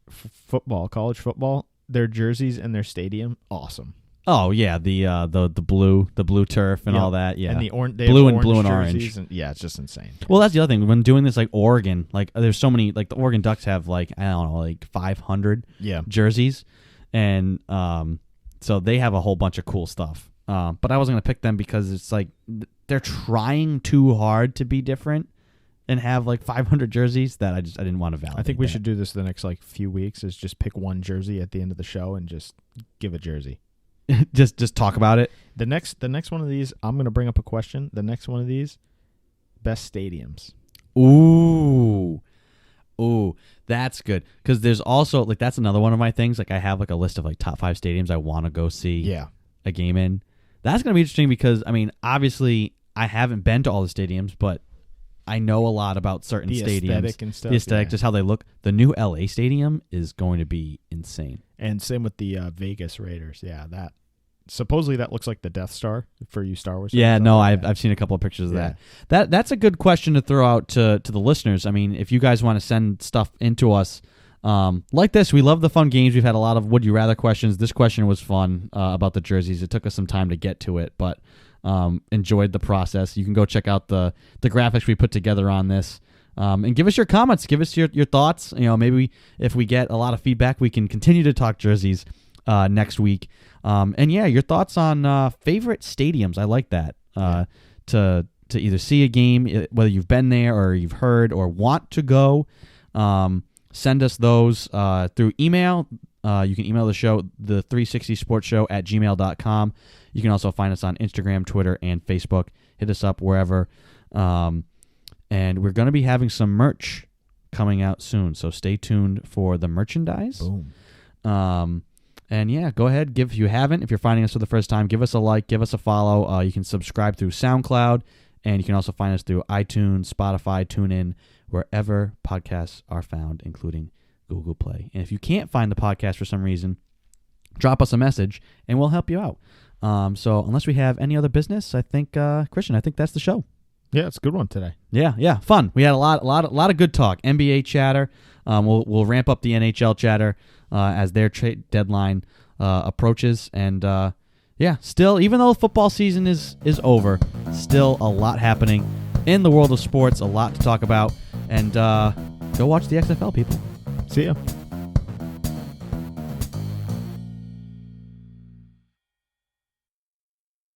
football, college football, their jerseys and their stadium, awesome. Oh yeah, the blue turf and all that. Yeah, and the blue and orange. And, it's just insane. Well, that's the other thing. When doing this, like Oregon, like there's so many. Like the Oregon Ducks have like I don't know, like 500 jerseys, and so they have a whole bunch of cool stuff. But I wasn't gonna pick them because it's like they're trying too hard to be different and have like 500 jerseys that I didn't want to validate. I think we should do this the next like few weeks. Is just pick one jersey at the end of the show and just give a jersey. just talk about it. The next one of these, I'm going to bring up a question. The next one of these, best stadiums. Ooh, that's good because there's also like that's another one of my things. Like I have like a list of like top 5 stadiums I want to go see. A game in. That's going to be interesting because I mean, obviously, I haven't been to all the stadiums, but I know a lot about certain stadiums. The aesthetic and stuff. The aesthetic, just how they look. The new LA stadium is going to be insane. And same with the Vegas Raiders. Yeah, that supposedly that looks like the Death Star for you Star Wars. Yeah, no, I've seen a couple of pictures of that. That's a good question to throw out to the listeners. I mean, if you guys want to send stuff into us like this, we love the fun games. We've had a lot of would you rather questions. This question was fun about the jerseys. It took us some time to get to it, but enjoyed the process. You can go check out the graphics we put together on this. And give us your comments. Give us your thoughts. Maybe if we get a lot of feedback, we can continue to talk jerseys next week. And yeah, your thoughts on favorite stadiums. I like that. To either see a game, whether you've been there or you've heard or want to go, send us those through email. You can email the show, the 360sportshow at gmail.com. You can also find us on Instagram, Twitter, and Facebook. Hit us up wherever. And we're going to be having some merch coming out soon, so stay tuned for the merchandise. Boom. And yeah, go ahead. If you haven't, if you're finding us for the first time, give us a like, give us a follow. You can subscribe through SoundCloud, and you can also find us through iTunes, Spotify, TuneIn, wherever podcasts are found, including Google Play. And if you can't find the podcast for some reason, drop us a message, and we'll help you out. So unless we have any other business, I think, Christian, I think that's the show. Yeah, it's a good one today. Yeah, fun. We had a lot of good talk. NBA chatter. We'll ramp up the NHL chatter as their trade deadline approaches, and still, even though football season is over, still a lot happening in the world of sports. A lot to talk about, and go watch the XFL, people. See ya.